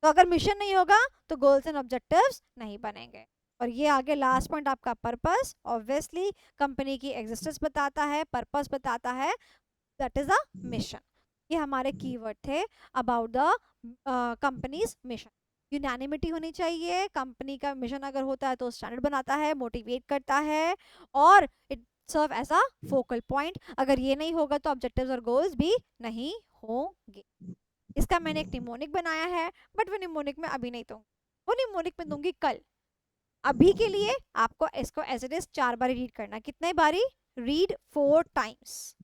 तो अगर मिशन नहीं होगा तो गोल्स एंड ऑब्जेक्टिव्स नहीं बनेंगे। और ये आगे लास्ट पॉइंट आपका पर्पस, ऑब्वियसली कंपनी की एग्जिस्टेंस बताता है, पर्पस बताता है, दैट इज अ मिशन। ये हमारे कीवर्ड थे about the companies mission. Unanimity होनी चाहिए, कंपनी का मिशन अगर होता है तो स्टैंडर्ड बनाता है, मोटिवेट करता है, और it serve as a focal point. अगर ये नहीं होगा तो ऑब्जेक्टिव्स और गोल्स भी नहीं होंगे। इसका मैंने एक निमोनिक बनाया है, बट वो निमोनिक में अभी नहीं दूंगी, वो निमोनिक में दूंगी कल। अभी के लिए आपको इसको एज इट इज 4 बारी रीड करना। कितने बारी, रीड 4 टाइम्स।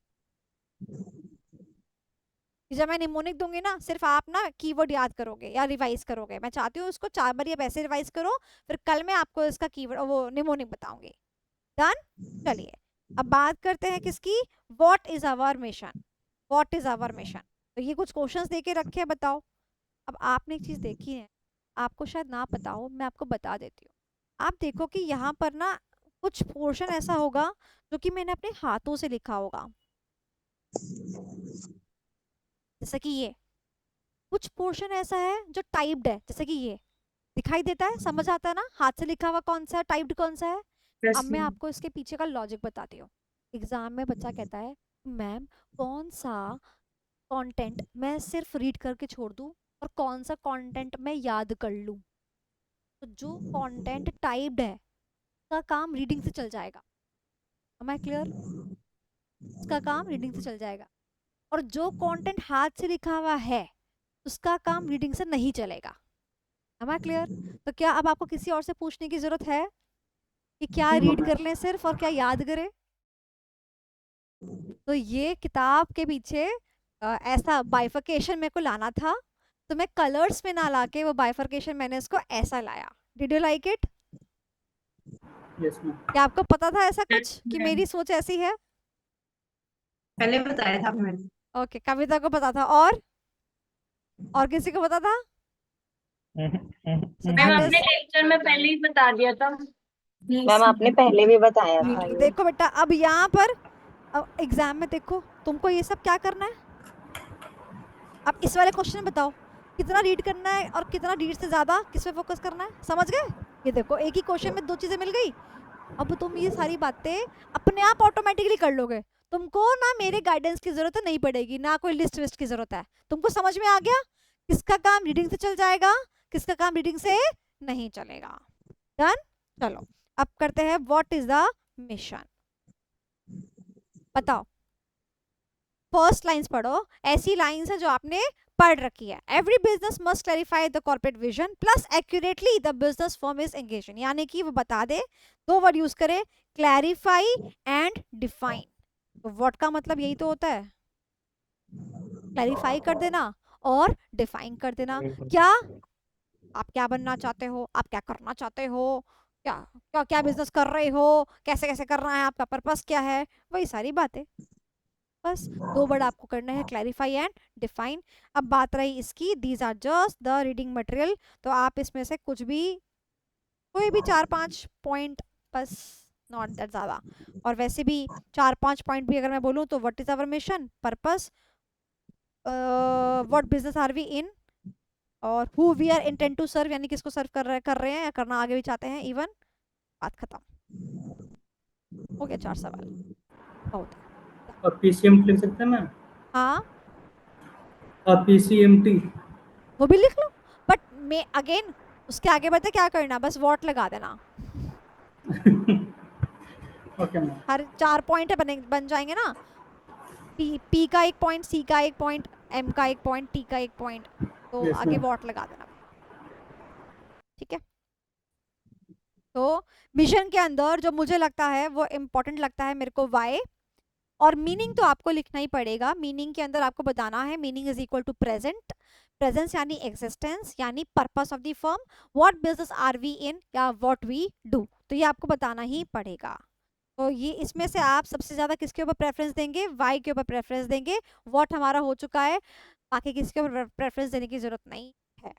कि जब मैं निमोनिक दूंगी ना, सिर्फ आप ना कीवर्ड याद करोगे या रिवाइज करोगे। मैं चाहती हूँ उसको 4 बार या वैसे रिवाइज करो, फिर कल मैं आपको इसका कीवर्ड वो निमोनिक बताऊंगी। डन। चलिए अब बात करते हैं किसकी, what is our mission. What is our mission, तो ये कुछ क्वेश्चंस देके रखे हैं, बताओ। अब आपने एक चीज देखी है, आपको शायद ना पता हो, मैं आपको बता देती हूँ। आप देखो कि यहाँ पर ना कुछ पोर्शन ऐसा होगा जो कि मैंने अपने हाथों से लिखा होगा, जैसे कि ये। कुछ पोर्शन ऐसा है जो टाइप्ड है, जैसे कि ये दिखाई देता है, समझ आता है ना, हाथ से लिखा हुआ कौन सा है, टाइप्ड कौन सा है। अब मैं आपको इसके पीछे का लॉजिक बताती हूँ। एग्जाम में बच्चा कहता है मैम कौन सा कंटेंट मैं सिर्फ रीड करके छोड़ दूं और कौन सा कंटेंट मैं याद कर लूं। तो जो कंटेंट टाइप्ड है उसका काम रीडिंग से चल जाएगा। Am I clear? उसका काम रीडिंग से चल जाएगा। और जो कंटेंट हाथ से लिखा हुआ है उसका काम रीडिंग से नहीं चलेगा। Am I clear? तो क्या अब आपको किसी और से पूछने की जरूरत है कि क्या रीड कर लें सिर्फ और क्या याद करें? तो ये किताब के पीछे ऐसा बाइफर्केशन मेरे को लाना था, तो मैं कलर्स में ना लाके वो बाइफर्केशन मैंने इसको ऐसा लाया। Did you like it? Yes ma'am. क्या आपको पता था ऐसा कुछ कि मेरी सोच ऐसी है? पहले बताया था मैंने। ओके, कविता को पता था, और किसी को पता था? So मैम that आपने is- लेक्चर में पहले ही बता दिया था। Yes, मैम आपने पहले भी बताया था ये। देखो बेटा, अब यहाँ पर एग्जाम में देखो तुमको ये सब क्या करना है। अब इस वाले क्वेश्चन में बताओ कितना रीड करना है और कितना रीड से ज्यादा किस पे फोकस करना है, समझ गए? ये देखो एक ही क्वेश्चन में 2 चीजें मिल गई। अब तुम ये सारी बातें अपने आप ऑटोमेटिकली कर लोगे, तुमको ना मेरे गाइडेंस की जरूरत नहीं पड़ेगी, ना कोई लिस्ट विस्ट की जरूरत है। तुमको समझ में आ गया किसका काम रीडिंग से चल जाएगा, किसका काम रीडिंग से नहीं चलेगा। डन। चलो अब करते हैं व्हाट इज द मिशन। बताओ, फर्स्ट लाइंस पढ़ो, ऐसी लाइंस है जो आपने पढ़ रखी है। Every business must clarify the corporate vision plus accurately the business firm is engage in, यानी कि वो बता दे, 2 वर्ड यूज करे, क्लैरिफाई एंड डिफाइन। तो व्हाट का मतलब यही तो होता है, क्लैरिफाई कर देना और डिफाइन कर देना। क्या आप क्या बनना चाहते हो, आप क्या करना चाहते हो, क्या क्या क्या बिजनेस कर रहे हो, कैसे कैसे करना है, आपका पर्पस क्या है, वही सारी बातें। बस 2 वर्ड आपको करना है, क्लैरिफाई एंड डिफाइन। अब बात रही इसकी, these are just the reading material, तो आप इसमें से कुछ भी, कोई भी 4-5 पॉइंट बस, नॉट दैट ज़्यादा। और वैसे भी 4-5 पॉइंट भी अगर मैं बोलूँ तो what is our mission, purpose, what business are we in, और who we are intent to serve, यानी किसको सर्व कर रहे हैं या करना आगे भी चाहते हैं, इवन। बात खत्म हो गया। 4 सवाल बहुत है। और पीसीएमटी लिख सकते हैं मैम? हाँ और पीसीएमटी वो भी लिख लो, बट मैं अगेन उसके आगे बढ़ते क्या करना, बस वॉट लगा देना। Okay ma'am. हर 4 पॉइंट बन जाएंगे ना, पी का 1 पॉइंट, सी का 1 पॉइंट, एम का 1 पॉइंट, टी का 1 पॉइंट, तो Yes, आगे ma'am. वॉट लगा देना। ठीक है, तो मिशन के अंदर जो मुझे लगता है वो इम्पोर्टेंट लगता है मेरे को, वाई। और मीनिंग तो आपको लिखना ही पड़ेगा। मीनिंग के अंदर आपको बताना है meaning is equal to present, presence यानी एग्जिस्टेंस, यानी purpose of the firm, what business are we in या व्हाट वी डू, तो ये आपको बताना ही पड़ेगा। तो ये इसमें से आप सबसे ज्यादा किसके ऊपर प्रेफरेंस देंगे, वाई के ऊपर प्रेफरेंस देंगे। व्हाट हमारा हो चुका है, बाकी किसके ऊपर प्रेफरेंस देने की जरूरत नहीं है।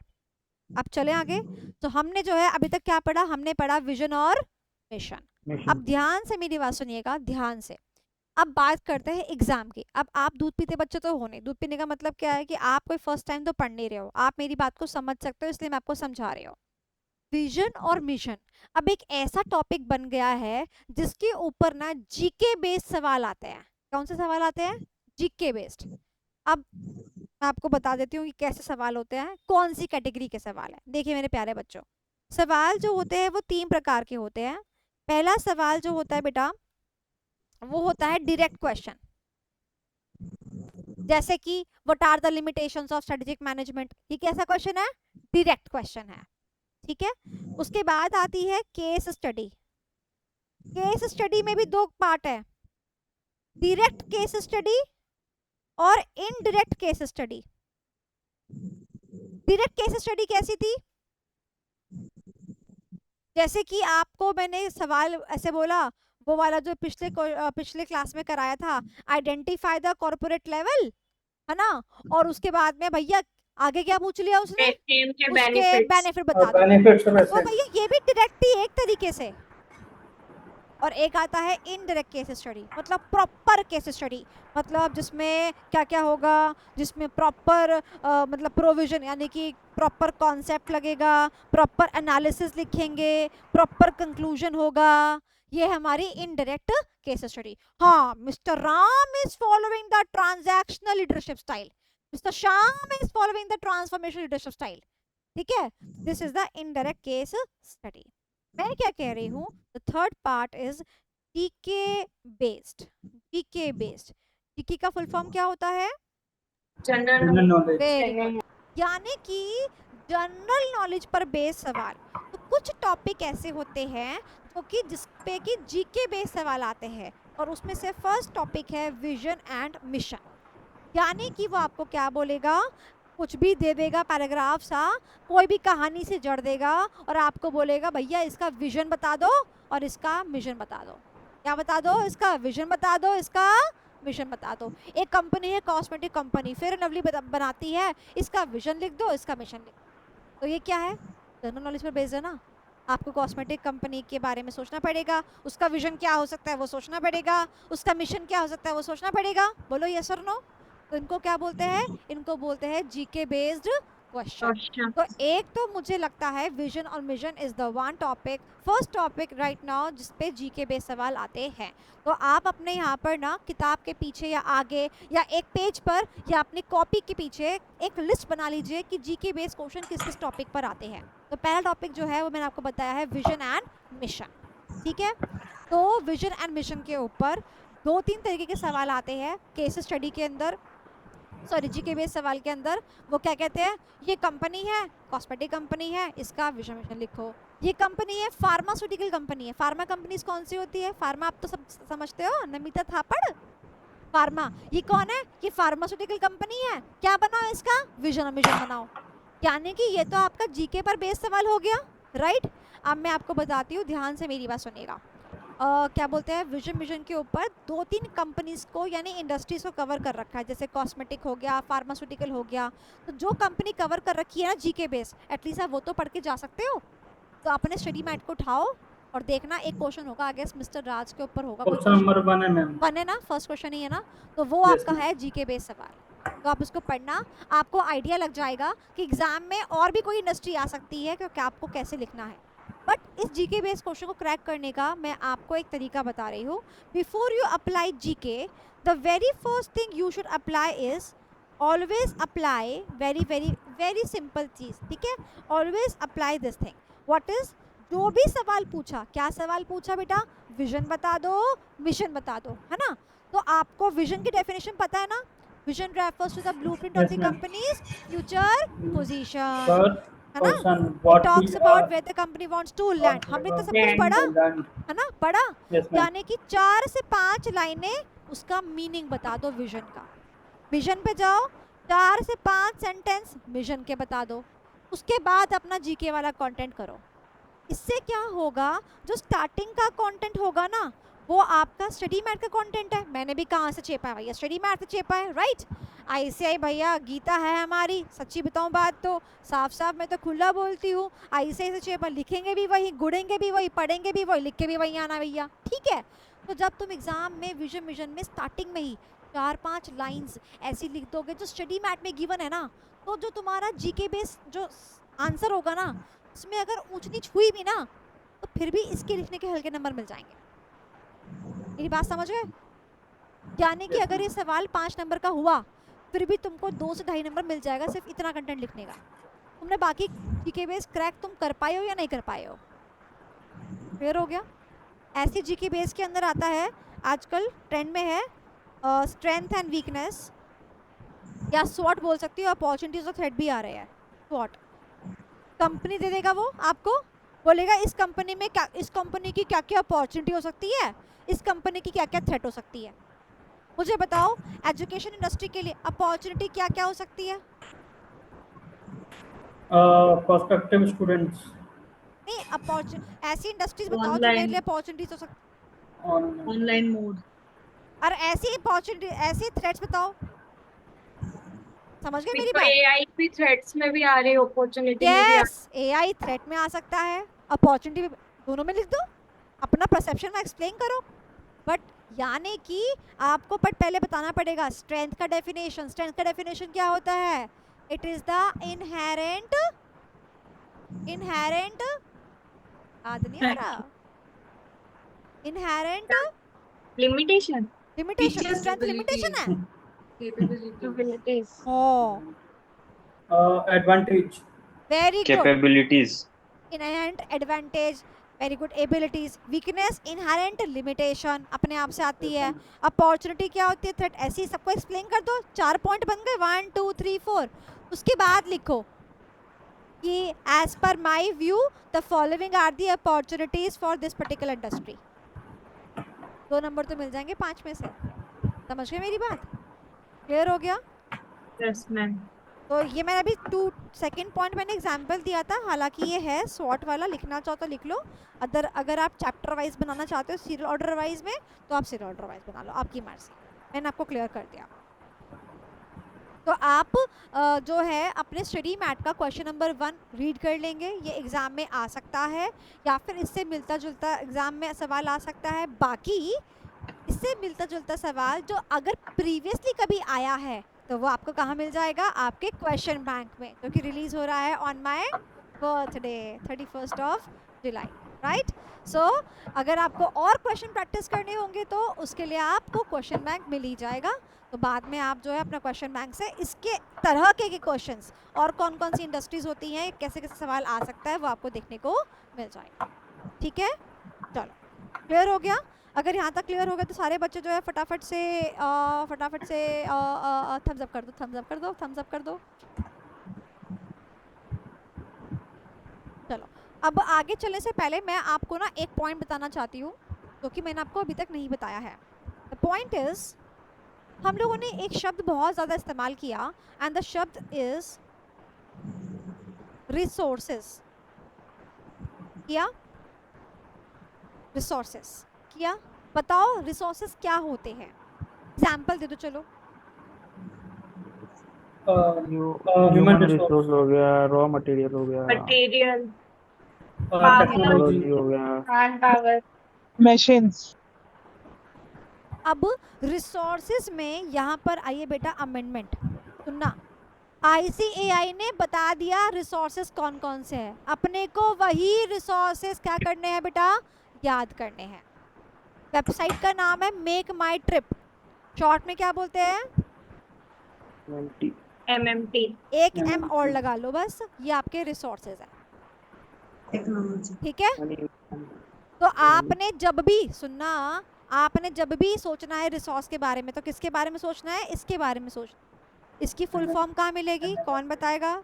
अब चले आगे। तो हमने जो है अभी तक क्या पढ़ा, हमने पढ़ा विजन और मिशन। अब ध्यान से मेरी बात सुनिएगा, ध्यान से। अब बात करते हैं एग्जाम की। अब आप दूध पीते बच्चे तो होने, दूध पीने का मतलब क्या है कि आप कोई फर्स्ट टाइम तो पढ़ नहीं रहे हो, आप मेरी बात को समझ सकते हो, इसलिए मैं आपको समझा रही हूँ। विजन और मिशन अब एक ऐसा टॉपिक बन गया है जिसके ऊपर ना जीके बेस्ड सवाल आते हैं। कौन से सवाल आते हैं, जीके बेस्ड। अब मैं आपको बता देती हूँ कि कैसे सवाल होते हैं, कौन सी कैटेगरी के सवाल है। देखिए मेरे प्यारे बच्चों, सवाल जो होते हैं वो 3 प्रकार के होते हैं। पहला सवाल जो होता है बेटा वो होता है डायरेक्ट क्वेश्चन, जैसे कि what are the limitations of strategic management, ये कैसा क्वेश्चन है, डायरेक्ट क्वेश्चन है। ठीक है, उसके बाद आती है केस स्टडी। केस स्टडी में भी 2 पार्ट है, डायरेक्ट केस स्टडी और indirect case study. Direct case study कैसी थी? जैसे कि आपको मैंने सवाल ऐसे बोला, वो वाला जो पिछले क्लास में कराया था, आइडेंटिफाई द कॉर्पोरेट लेवल, है ना, और उसके बाद में भैया आगे क्या पूछ लिया उसने, STM के उसके benefits। बेनिफिट बता दो। बेनिफिट्स तो भैया ये भी डायरेक्ट ही एक तरीके से। और एक आता है इनडायरेक्ट केस स्टडी, मतलब प्रॉपर केस स्टडी, मतलब जिसमें क्या क्या होगा, जिसमें प्रॉपर मतलब प्रोविजन यानी कि प्रॉपर कॉन्सेप्ट लगेगा, प्रॉपर एनालिसिस लिखेंगे, प्रॉपर कंक्लूजन होगा। ये हमारी इनडायरेक्ट केस स्टडी। हाँ, mister Ram is following the transactional leadership style, mister Shyam is following the transformation leadership style. ठीक है, this is the indirect case study. मैं क्या कह रही हूँ, the third part is GK based. GK based, GK का full form क्या होता है? General knowledge. वेरी गुड, यानी कि जनरल नॉलेज पर बेस्ड सवाल। तो कुछ टॉपिक ऐसे होते हैं जो कि जिसपे कि जीके बेस्ड सवाल आते हैं, और उसमें से फर्स्ट टॉपिक है विजन एंड मिशन। यानी कि वो आपको क्या बोलेगा, कुछ भी दे देगा पैराग्राफ सा, कोई भी कहानी से जड़ देगा और आपको बोलेगा भैया इसका विजन बता दो और इसका मिशन बता दो। क्या बता दो? इसका विजन बता दो, इसका मिशन बता दो। एक कंपनी है कॉस्मेटिक कंपनी, फेयर लवली बनाती है, इसका विजन लिख दो, इसका मिशन लिख दो। तो ये क्या है? जनरल नॉलेज पर बेस्ड है ना। आपको कॉस्मेटिक कंपनी के बारे में सोचना पड़ेगा, उसका विजन क्या हो सकता है वो सोचना पड़ेगा, उसका मिशन क्या हो सकता है वो सोचना पड़ेगा। बोलो यस और नो। तो इनको क्या बोलते हैं? इनको बोलते हैं जीके बेस्ड क्वेश्चन। तो एक तो मुझे लगता है विजन और mission is the one topic, first topic right now जिसपे जीके बेस्ड सवाल आते हैं। तो आप अपने यहाँ पर ना किताब के पीछे या आगे या एक पेज पर या अपनी कॉपी के पीछे एक लिस्ट बना लीजिए कि जीके बेस्ड क्वेश्चन किस किस टॉपिक पर आते हैं। तो पहला टॉपिक जो है वो मैंने आपको बताया है विजन एंड मिशन। ठीक है, तो विजन एंड मिशन के ऊपर 2-3 तरीके के सवाल आते हैं केस स्टडी के अंदर, सॉरी जीके बेस्ड सवाल के अंदर। वो क्या कहते हैं, ये कंपनी है, कॉस्मेटिक कंपनी है, इसका विजन मिशन लिखो। ये कंपनी है, फार्मास्यूटिकल कंपनी है। फार्मा कंपनीज कौन सी होती है? फार्मा आप तो सब समझते हो, नमिता थापड़ फार्मा। ये कौन है? ये फार्मास्यूटिकल कंपनी है। क्या बनाओ इसका? विजन और मिशन बनाओ। यानी कि ये तो आपका जीके पर बेस्ड सवाल हो गया, राइट। अब मैं आपको बताती हूँ, ध्यान से मेरी बात सुनिएगा। क्या बोलते हैं, विजन मिशन के ऊपर 2-3 कंपनीज को यानी इंडस्ट्रीज को कवर कर रखा है, जैसे कॉस्मेटिक हो गया, फार्मास्यूटिकल हो गया। तो जो कंपनी कवर कर रखी है ना जीके बेस, एटलीस्ट आप वो तो पढ़ के जा सकते हो। तो अपने स्टडी मैट को उठाओ और देखना, एक क्वेश्चन होगा, आगे मिस्टर राज के ऊपर होगा, क्वेश्चन नंबर 1 है मैम। 1 है ना, फर्स्ट क्वेश्चन ही है ना। तो वो आपका है जीके बेस सवाल। तो आप उसको पढ़ना, आपको आइडिया लग जाएगा कि एग्जाम में और भी कोई इंडस्ट्री आ सकती है, क्योंकि आपको कैसे लिखना है। बट इस जीके बेस्ड क्वेश्चन को क्रैक करने का मैं आपको एक तरीका बता रही हूँ। Before you apply GK, the very first thing you should apply is always apply very very very simple चीज़। ठीक है, always apply this thing. What is, जो भी सवाल पूछा, क्या सवाल पूछा बेटा? विजन बता दो, मिशन बता दो, है ना। तो आपको विजन की डेफिनेशन पता है ना, vision refers to the blueprint of the company's future position, है ना। Talks about where the company wants to land. हमने तो सब कुछ पढ़ा है ना, पढ़ा। यानी कि 4 से 5 लाइनें उसका मीनिंग बता दो विजन का। विजन पे जाओ, 4 से 5 सेंटेंस विजन के बता दो, उसके बाद अपना जीके वाला कंटेंट करो। इससे क्या होगा, जो स्टार्टिंग का कंटेंट होगा ना, वो आपका स्टडी मैट का कंटेंट है। मैंने भी कहाँ से छेपा है भैया? स्टडी मैट से छेपा है, राइट। ICI भैया गीता है हमारी, सच्ची बताऊं बात तो साफ साफ मैं तो खुला बोलती हूँ। ICI से छेपा, लिखेंगे भी वही, गुड़ेंगे भी वही, पढ़ेंगे भी वही, लिख के भी वही आना भैया, ठीक है। तो जब तुम एग्जाम में विजन मिशन में स्टार्टिंग में ही 4-5 लाइन्स ऐसी लिख दोगे जो स्टडी मैट में गिवन है ना, तो जो तुम्हारा जीके बेस जो आंसर होगा ना, उसमें अगर ऊंच नीच हुई भी ना, तो फिर भी इसके लिखने के हल्के नंबर मिल जाएंगे। मेरी बात समझ गए? यानी कि अगर ये सवाल 5 नंबर का हुआ, फिर भी तुमको 2 से 2.5 नंबर मिल जाएगा सिर्फ इतना कंटेंट लिखने का। तुमने बाकी जीके बेस क्रैक तुम कर पाए हो या नहीं कर पाए हो? क्लियर हो गया? ऐसी जीके बेस के अंदर आता है, आजकल ट्रेंड में है स्ट्रेंथ एंड वीकनेस, या स्वॉट बोल सकती हो, अपॉर्चुनिटीज और थ्रेट भी आ रहे हैं। स्वॉट कंपनी दे देगा, वो आपको बोलेगा इस कंपनी में क्या, इस कंपनी की क्या क्या अपॉर्चुनिटी हो सकती है, इस कंपनी की क्या क्या थ्रेट हो सकती है। मुझे बताओ एजुकेशन इंडस्ट्री के लिए अपॉर्चुनिटी क्या क्या हो सकती है? प्रोस्पेक्टिव स्टूडेंट्स नहीं, अपॉर्चुनिटी ऐसी इंडस्ट्रीज बताओ जो मेरे लिए अपॉर्चुनिटीज हो सकती ऑनलाइन मोड और ऐसी अपॉर्चुनिटी ऐसी थ्रेट्स बताओ। समझ गए मेरी बात? एआई भी थ्रेड्स में भी आ रही है, अपॉर्चुनिटी में भी आ रही यस, एआई थ्रेट में आ सकता है, अपॉर्चुनिटी भी, दोनों में लिख दो, अपना परसेप्शन में एक्सप्लेन करो। बट यानी कि आपको बट पहले बताना पड़ेगा स्ट्रेंथ का डेफिनेशन। स्ट्रेंथ का डेफिनेशन क्या होता है? इट इज द इनहेरेंट याद नहीं आ रहा, inherent limitation limitation. Features, strength limitation है। कैपेबिलिटीज ओ advantage very good. Capabilities inherent advantage, very good. Abilities, weakness, inherent limitation अपने आप से आती है। अपॉर्चुनिटी क्या होती है? थ्रेट। ऐसे ही सबको एक्सप्लेन कर दो। 4 पॉइंट बन गए, 1 2 3 4। उसके बाद लिखो कि as per my view the following are the opportunities for this particular industry. 2 number तो मिल जाएंगे 5 में से। समझ गए मेरी बात? क्लियर हो गया? Yes ma'am. तो ये मैंने अभी सेकंड पॉइंट मैंने एग्जांपल दिया था, हालांकि ये है स्वॉट वाला। लिखना चाहो तो लिख लो, अगर आप चैप्टर वाइज बनाना चाहते हो सीरियल ऑर्डर वाइज में तो आप सीरियल ऑर्डर वाइज बना लो, आपकी मर्जी। मैंने आपको क्लियर कर दिया। तो आप जो है अपने स्टडी मैट का क्वेश्चन नंबर 1 रीड कर लेंगे। ये एग्ज़ाम में आ सकता है या फिर इससे मिलता जुलता एग्ज़ाम में सवाल आ सकता है। बाकी इससे मिलता जुलता सवाल जो अगर प्रीवियसली कभी आया है तो वो आपको कहाँ मिल जाएगा? आपके क्वेश्चन बैंक में, जो कि रिलीज हो रहा है on my birthday 31 of July, right? So अगर आपको और क्वेश्चन प्रैक्टिस करने होंगे तो उसके लिए आपको क्वेश्चन बैंक मिल ही जाएगा। तो बाद में आप जो है अपना क्वेश्चन बैंक से इसके तरह के क्वेश्चंस और कौन कौन सी इंडस्ट्रीज होती हैं, कैसे कैसे सवाल आ सकता है, वो आपको देखने को मिल जाएगा। ठीक है, चलो क्लियर हो गया? अगर यहाँ तक क्लियर हो गया तो सारे बच्चे जो है फटाफट से थम्स अप कर दो, थम्स अप कर दो, थम्स अप कर दो। चलो, अब आगे चलने से पहले मैं आपको ना एक पॉइंट बताना चाहती हूँ जो कि मैंने आपको अभी तक नहीं बताया है। द पॉइंट इज, हम लोगों ने एक शब्द बहुत ज़्यादा इस्तेमाल किया एंड द शब्द इज रिसोर्सेस। किया? रिसोर्सेस किया। बताओ रिसोर्सेस क्या होते हैं? एग्जाम्पल दे दो। चलो, ह्यूमन रिसोर्स हो गया, रॉ मटेरियल हो गया, मटेरियल, टेक्नोलॉजी हो गया, मैन पावर, machines, अब रिसोर्सेज में यहाँ पर आइए बेटा, अमेंडमेंट सुनना। ICAI ने बता दिया रिसोर्सेज कौन कौन से हैं। अपने को वही रिसोर्सेज क्या करने हैं बेटा? याद करने हैं। वेबसाइट का नाम है मेक माई ट्रिप, शॉर्ट में क्या बोलते हैं? MMT। एक M और लगा लो बस, ये आपके रिसोर्सेज है। टेक्नोलॉजी। ठीक है, तो आपने जब भी सुनना, आपने जब भी सोचना है रिसोर्स के बारे में तो किसके बारे में सोचना है? इसके बारे में सोच। इसकी फुल फॉर्म कहाँ मिलेगी? कौन बताएगा?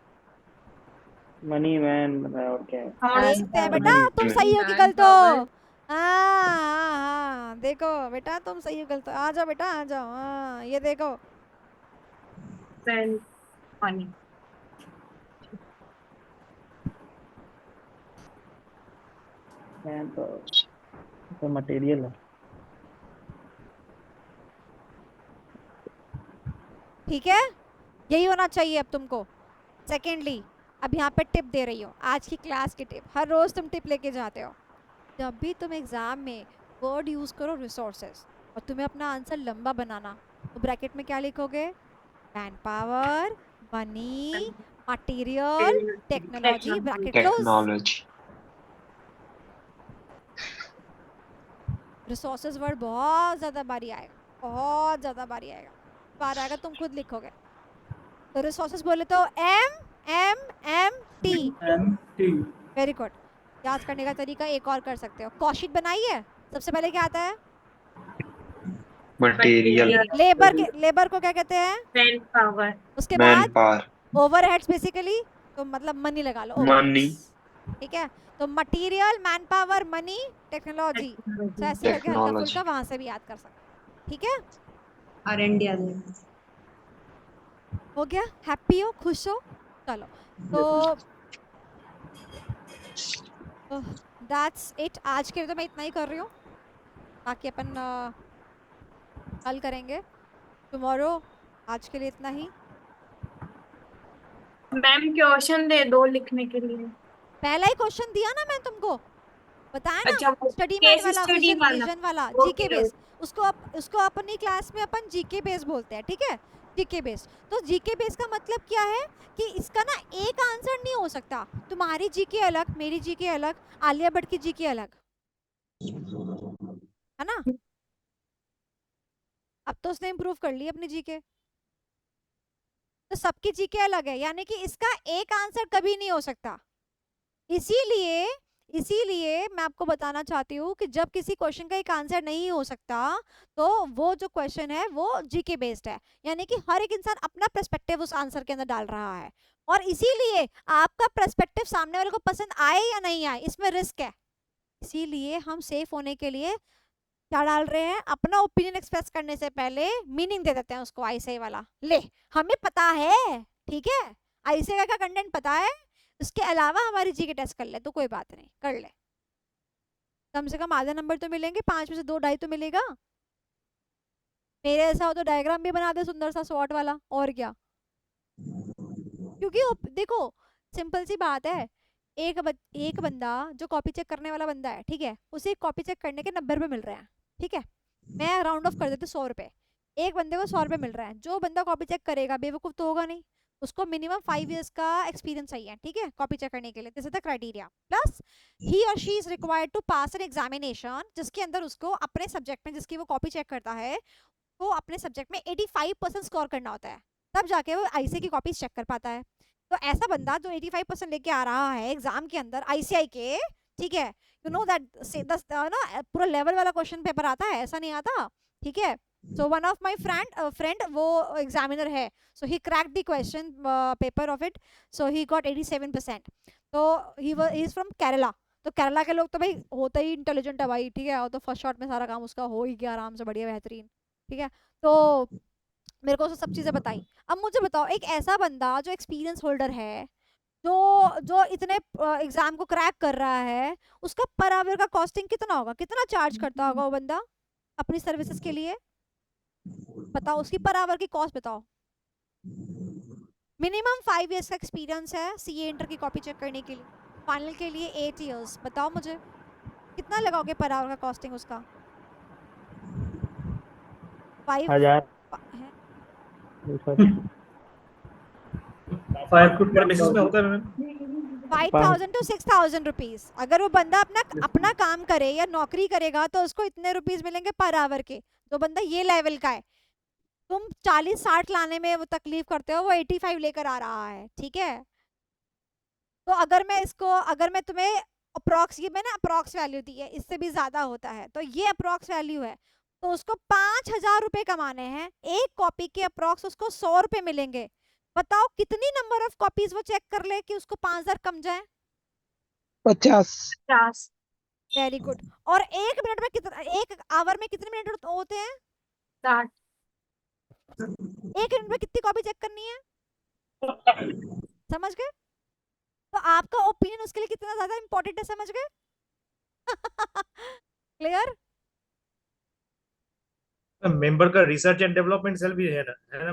मनी मैन और क्या है? देखते हैं बेटा, तुम सही हो कि गलत हो। हाँ, देखो बेटा तुम सही हो गलत हो। आ जाओ बेटा, आ जाओ। हाँ, ये देखो, मनी। मैन तो मटेरियल है। ठीक है, यही होना चाहिए अब तुमको। सेकेंडली, अब यहाँ पे टिप दे रही हो, आज की क्लास की टिप। हर रोज तुम टिप लेके जाते हो। जब भी तुम एग्जाम में वर्ड यूज करो रिसोर्सेज और तुम्हें अपना आंसर लंबा बनाना, तो ब्रैकेट में क्या लिखोगे? Man power, money, material, technology, bracket close. Technology. Resources word बहुत ज़्यादा बारी आएगा, बहुत ज़्यादा बारी आएगा। बार आएगा, तुम खुद लिखोगे। तो रिसोर्सेज बोले तो MMT। Very good. याद करने का तरीका एक और कर सकते हो। कॉस्ट शीट बनाई है, सबसे पहले क्या आता है? मटेरियल। लेबर को क्या कहते हैं? Man power. उसके मैन बाद पावर। ओवरहेड्स बेसिकली, तो मतलब मनी लगा लो, मनी। ठीक है। तो material, man power, money, technology. तो ऐसे करके हल्का फुल्का वहां से भी याद कर सकते हैं। ठीक है, R&D आ जाएगा। हो गया? हैप्पी हो, खुश हो? चलो, तो दैट्स इट। आज के लिए तो मैं इतना ही कर रही हूँ, बाकी अपन कल करेंगे, टुमारो। आज के लिए इतना ही। मैम क्वेश्चन दे दो लिखने के लिए। पहला ही क्वेश्चन दिया ना मैं तुमको, बताया ना, अच्छा वो स्टडी माइंड केस वाला, स्टडी वाला। विजन वाला, ओके, जीके बेस। उसको अपनी क्लास में अपन जीके बेस बोलते हैं, ठीक है? GK base. तो जीके बेस का मतलब क्या है कि इसका ना एक आंसर नहीं हो सकता। तुम्हारी जीके अलग, मेरी जीके अलग, आलिया भट्ट की जीके अलग, है ना? अब तो उसने इम्प्रूव कर ली अपनी जीके, तो सबकी जीके अलग है, यानी कि इसका एक आंसर कभी नहीं हो सकता। इसीलिए इसीलिए मैं आपको बताना चाहती हूँ कि जब किसी क्वेश्चन का एक आंसर नहीं हो सकता, तो वो जो क्वेश्चन है वो जीके बेस्ड है, यानी कि हर एक इंसान अपना पर्सपेक्टिव उस आंसर के अंदर डाल रहा है। और इसीलिए आपका पर्सपेक्टिव सामने वाले को पसंद आए या नहीं आए, इसमें रिस्क है। इसीलिए हम सेफ होने के लिए क्या डाल रहे हैं, अपना ओपिनियन एक्सप्रेस करने से पहले मीनिंग दे देते हैं उसको, आईसीआई वाला। ले, हमें पता है, ठीक है, आईसीआई का कंटेंट पता है, उसके अलावा हमारी जीके टेस्ट कर ले तो कोई बात नहीं, कर ले, कम से कम आधे नंबर तो मिलेंगे, 5 में से 2 2.5 तो मिलेगा। मेरे ऐसा हो तो डायग्राम भी बना दे सुंदर सा स्वॉट वाला, और क्या। क्योंकि देखो, सिंपल सी बात है, एक बंदा जो कॉपी चेक करने वाला बंदा है, ठीक है, उसे कॉपी चेक करने के 90 रुपए मिल रहे हैं, ठीक है, मैं राउंड ऑफ कर देती हूँ 100 रुपए, एक बंदे को 100 रुपए मिल रहा है। जो बंदा कॉपी चेक करेगा बेवकूफ तो होगा नहीं, उसको मिनिमम 5 इयर्स का एक्सपीरियंस चाहिए, ठीक है, कॉपी चेक करने के लिए। This is the criteria. Plus he और she is required to pass an examination, जिसके अंदर उसको अपने सब्जेक्ट में, जिसकी वो कॉपी चेक करता है, वो अपने सब्जेक्ट में 85% स्कोर करना होता है, तब जाके वो आईसीआई की कॉपी चेक कर पाता है। तो ऐसा बंदा जो 85% लेके आ रहा है एग्जाम के अंदर आईसीआई के, ठीक है, यू नो दैट ना पूरा लेवल वाला क्वेश्चन पेपर आता है, ऐसा नहीं आता, ठीक है। So one of my friend वो एग्जामिनर है, so he cracked the question paper of it, so he got 87%। तो ही इज फ्रॉम केरला। तो केरला के लोग तो भाई होते ही इंटेलिजेंट है भाई, ठीक है, और तो फर्स्ट शॉट में सारा काम उसका हो ही गया आराम से, बढ़िया बेहतरीन, ठीक है। तो मेरे को उसने सब चीजें बताई। अब मुझे बताओ, एक ऐसा बंदा जो एक्सपीरियंस होल्डर है, जो जो इतने एग्जाम को क्रैक कर रहा है, उसका पर आवर का कॉस्टिंग कितना होगा, कितना चार्ज करता होगा वो बंदा अपनी सर्विसेज के लिए? बताओ, उसकी पर आवर की कॉस्ट बताओ। मिनिमम 5 इयर्स का एक्सपीरियंस है सीए इंटर की कॉपी चेक करने के लिए, फाइनल के लिए 8 इयर्स। बताओ मुझे कितना लगाओगे पर आवर का कॉस्टिंग उसका? 5 1000 है 5 पर बेसिस में होता है मैम। 5,000 to 6,000 rupees. अगर वो बंदा अपना काम करे या नौकरी करेगा तो उसको इतने रुपीज मिलेंगे पर आवर के। जो बंदा ये लेवल का है, तुम 40-60 लाने में वो तकलीफ करते हो, वो 85 लेकर आ रहा है, ठीक है। तो अगर मैं तुम्हें अप्रॉक्स, ये मैंने अप्रॉक्स वैल्यू दी है, इससे भी ज्यादा होता है, तो ये अप्रॉक्स वैल्यू है, तो उसको 5,000 रुपए कमाने हैं, एक कॉपी के अप्रॉक्स उसको 100 रुपए मिलेंगे। बताओ कितनी नंबर ऑफ कॉपीज वो चेक कर ले कि उसको 5,000 कम जाए? 50। 50। Very good. और एक मिनट में कितना, एक आवर में कितने मिनट होते हैं? 60। एक मिनट में कितनी कॉपी चेक करनी है? समझ गए? तो आपका ओपिनियन उसके लिए कितना ज्यादा इंपॉर्टेंट है, समझ गए? क्लियर? मेंबर का रिसर्च एंड डेवलपमेंट सेल भी है ना